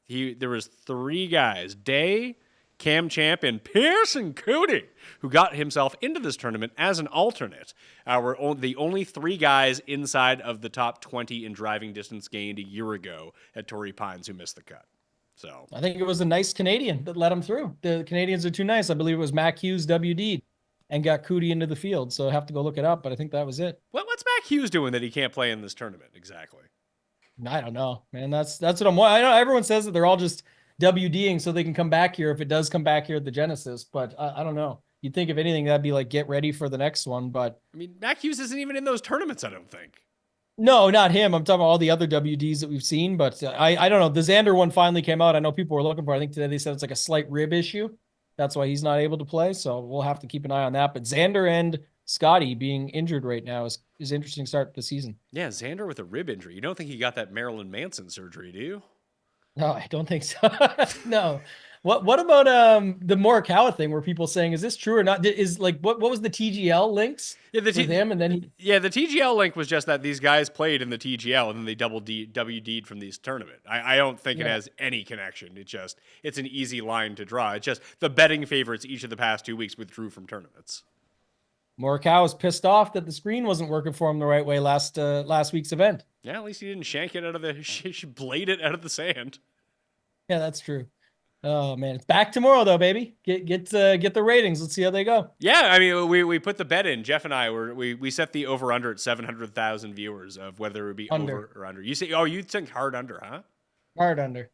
there was 3 guys, Day, Cam Champ, and Pearson Cootie, who got himself into this tournament as an alternate. Were the only 3 guys inside of the top 20 in driving distance gained a year ago at Torrey Pines who missed the cut. So I think it was a nice Canadian that let him through. The Canadians are too nice. I believe it was Mac Hughes WD'd and got Cootie into the field. So I have to go look it up, but I think that was it. What's Mac Hughes doing that he can't play in this tournament exactly? I don't know, man. That's what I know everyone says that they're all just WDing so they can come back here if it does come back here at the Genesis, but I don't know. You'd think if anything that'd be like get ready for the next one, but I mean, Mac Hughes isn't even in those tournaments, I don't think. No, not him. I'm talking about all the other WDs that we've seen, but I don't know. The Xander one finally came out. I know people were looking for it. I think today they said it's like a slight rib issue. That's why he's not able to play, so we'll have to keep an eye on that. But Xander and Scotty being injured right now is an interesting start to the season. Yeah, Xander with a rib injury. You don't think he got that Marilyn Manson surgery, do you? No, I don't think so. No. What about the Morikawa thing where people saying, is this true or not? Is like what was the TGL links with him? And then the TGL link was just that these guys played in the TGL and then they WD'd from these tournament. I don't think it has any connection. It's an easy line to draw. It's just the betting favorites each of the past 2 weeks withdrew from tournaments. Morikawa was pissed off that the screen wasn't working for him the right way last week's event. Yeah, at least he didn't shank it out of she blade it out of the sand. Yeah, that's true. Oh man, it's back tomorrow though, baby. Get the ratings. Let's see how they go. Yeah, I mean, we put the bet in. Jeff and I we set the over under at 700,000 viewers of whether it would be over or under. You think hard under, huh? Hard under.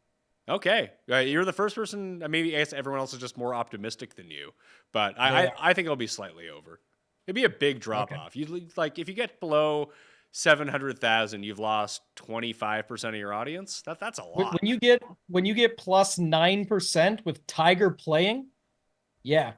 Okay, you're the first person. Maybe I guess everyone else is just more optimistic than you, but I think it'll be slightly over. It'd be a big drop off. You like if you get below 700,000, you've lost 25% of your audience. That's a lot. When you get plus 9% with Tiger playing, yeah,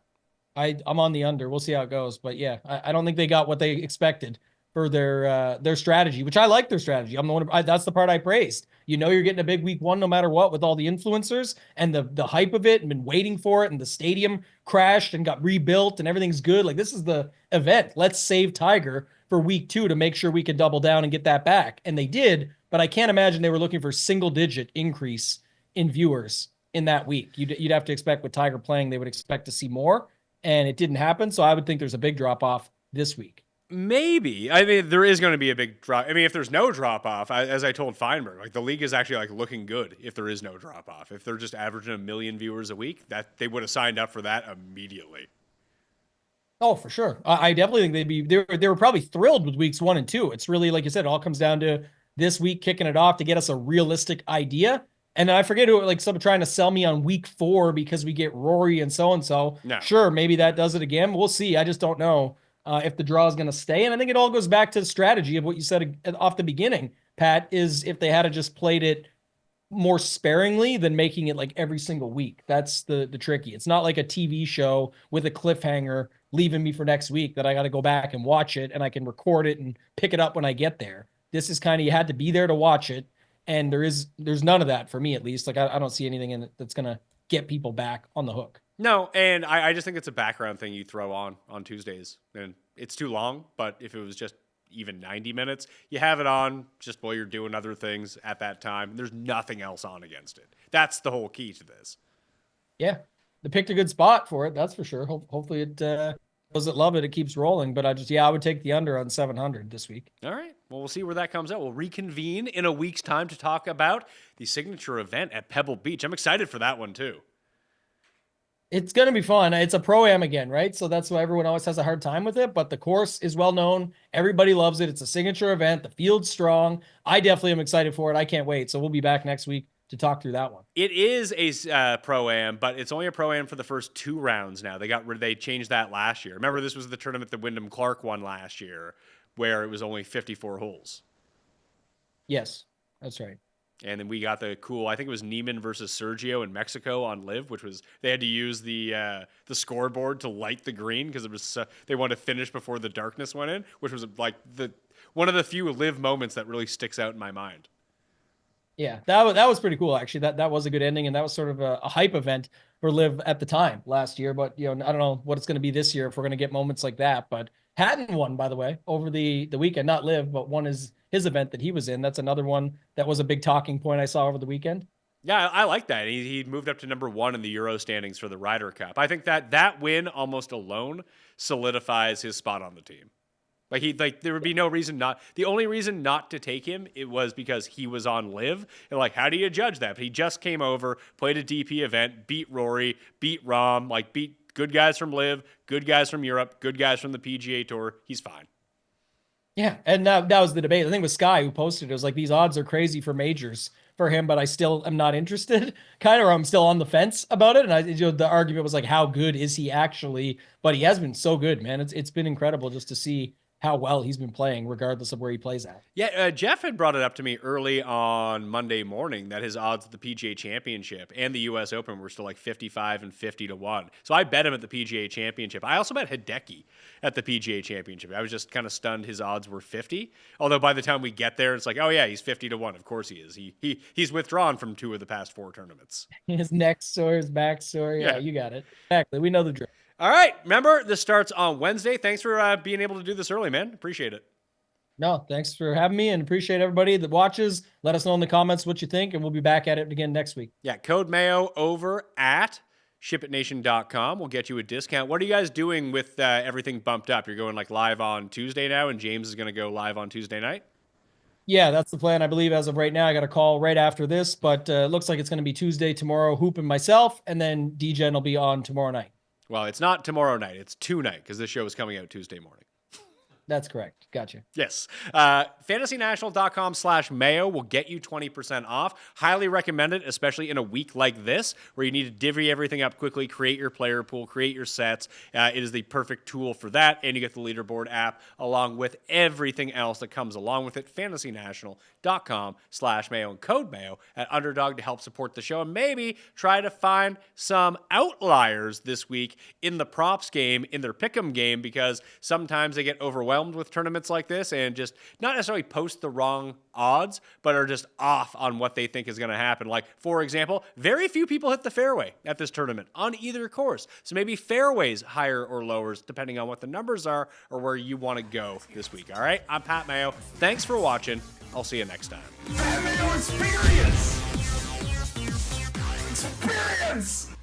I'm on the under. We'll see how it goes, but yeah, I don't think they got what they expected for their strategy, which I like their strategy. I'm the one. That's the part I praised. You know, you're getting a big week 1 no matter what with all the influencers and the hype of it, and been waiting for it, and the stadium crashed and got rebuilt and everything's good. Like this is the event. Let's save Tiger for week 2 to make sure we could double down and get that back. And they did, but I can't imagine they were looking for single-digit increase in viewers in that week. You'd have to expect with Tiger playing, they would expect to see more, and it didn't happen. So I would think there's a big drop-off this week. Maybe. I mean, there is going to be a big drop. I mean, if there's no drop-off, as I told Feinberg, like the league is actually like looking good if there is no drop-off. If they're just averaging 1 million viewers a week, that they would have signed up for that immediately. Oh, for sure. I definitely think they were probably thrilled with weeks 1 and 2. It's really, like you said, it all comes down to this week kicking it off to get us a realistic idea. And I forget who, like someone trying to sell me on week 4 because we get Rory and so-and-so. No. Sure, maybe that does it again. We'll see. I just don't know if the draw is going to stay. And I think it all goes back to the strategy of what you said off the beginning, Pat, is if they had just played it more sparingly than making it like every single week. That's the tricky. It's not like a TV show with a cliffhanger leaving me for next week that I got to go back and watch it and I can record it and pick it up when I get there. This is kind of, you had to be there to watch it. And there's none of that for me, at least. Like I don't see anything in it that's going to get people back on the hook. No, and I just think it's a background thing you throw on Tuesdays. And it's too long, but if it was just even 90 minutes, you have it on just while you're doing other things at that time. There's nothing else on against it. That's the whole key to this. Yeah, they picked a good spot for it. That's for sure. Hopefully it those that love it, it keeps rolling. But I would take the under on 700 this week. All right. Well, we'll see where that comes out. We'll reconvene in a week's time to talk about the signature event at Pebble Beach. I'm excited for that one too. It's going to be fun. It's a pro-am again, right? So that's why everyone always has a hard time with it. But the course is well known. Everybody loves it. It's a signature event. The field's strong. I definitely am excited for it. I can't wait. So we'll be back next week to talk through that one. It is a pro-am, but it's only a pro-am for the first 2 rounds now. They changed that last year. Remember, this was the tournament that Wyndham Clark won last year, where it was only 54 holes. Yes, that's right. And then we got the cool, I think it was Neiman versus Sergio in Mexico on Live, which was, they had to use the scoreboard to light the green because it was they wanted to finish before the darkness went in, which was like one of the few Live moments that really sticks out in my mind. Yeah, that was pretty cool, actually. That was a good ending, and that was sort of a hype event for Live at the time last year. But, I don't know what it's going to be this year if we're going to get moments like that. But Hatton won, by the way, over the weekend. Not Live, but won his event that he was in. That's another one that was a big talking point I saw over the weekend. Yeah, I like that. He moved up to number 1 in the Euro standings for the Ryder Cup. I think that win almost alone solidifies his spot on the team. There would be no reason not. The only reason not to take him, it was because he was on Live. And how do you judge that? But he just came over, played a DP event, beat Rory, beat Rahm, beat good guys from Live, good guys from Europe, good guys from the PGA Tour. He's fine. Yeah, and that was the debate. I think it was Sky who posted it. It was like, these odds are crazy for majors for him, but I still am not interested. Kind of, I'm still on the fence about it. And the argument was how good is he actually? But he has been so good, man. It's been incredible just to see how well he's been playing, regardless of where he plays at. Yeah, Jeff had brought it up to me early on Monday morning that his odds at the PGA Championship and the U.S. Open were still 55 and 50 to 1. So I bet him at the PGA Championship. I also bet Hideki at the PGA Championship. I was just kind of stunned his odds were 50. Although by the time we get there, it's oh yeah, he's 50 to 1. Of course he is. He's withdrawn from 2 of the past 4 tournaments. His neck sore, his back sore. Yeah, you got it. Exactly. We know the drill. All right. Remember, this starts on Wednesday. Thanks for being able to do this early, man. Appreciate it. No, thanks for having me, and appreciate everybody that watches. Let us know in the comments what you think, and we'll be back at it again next week. Yeah, code Mayo over at shipitnation.com. We'll get you a discount. What are you guys doing with everything bumped up? You're going live on Tuesday now, and James is going to go live on Tuesday night? Yeah, that's the plan, I believe, as of right now. I got a call right after this, but it looks like it's going to be Tuesday, tomorrow, Hoop and myself, and then DGen will be on tomorrow night. Well, it's not tomorrow night. It's tonight because this show is coming out Tuesday morning. That's correct. Gotcha. Yes. FantasyNational.com/Mayo will get you 20% off. Highly recommend it, especially in a week like this where you need to divvy everything up quickly, create your player pool, create your sets. It is the perfect tool for that, and you get the leaderboard app along with everything else that comes along with it. FantasyNational.com/Mayo and code Mayo at Underdog to help support the show and maybe try to find some outliers this week in the props game, in their pick'em game, because sometimes they get overwhelmed with tournaments like this and just not necessarily post the wrong odds, but are just off on what they think is going to happen. For example, very few people hit the fairway at this tournament on either course. So maybe fairways higher or lowers, depending on what the numbers are or where you want to go this week. All right, I'm Pat Mayo. Thanks for watching. I'll see you next time. Mayo experience! Experience!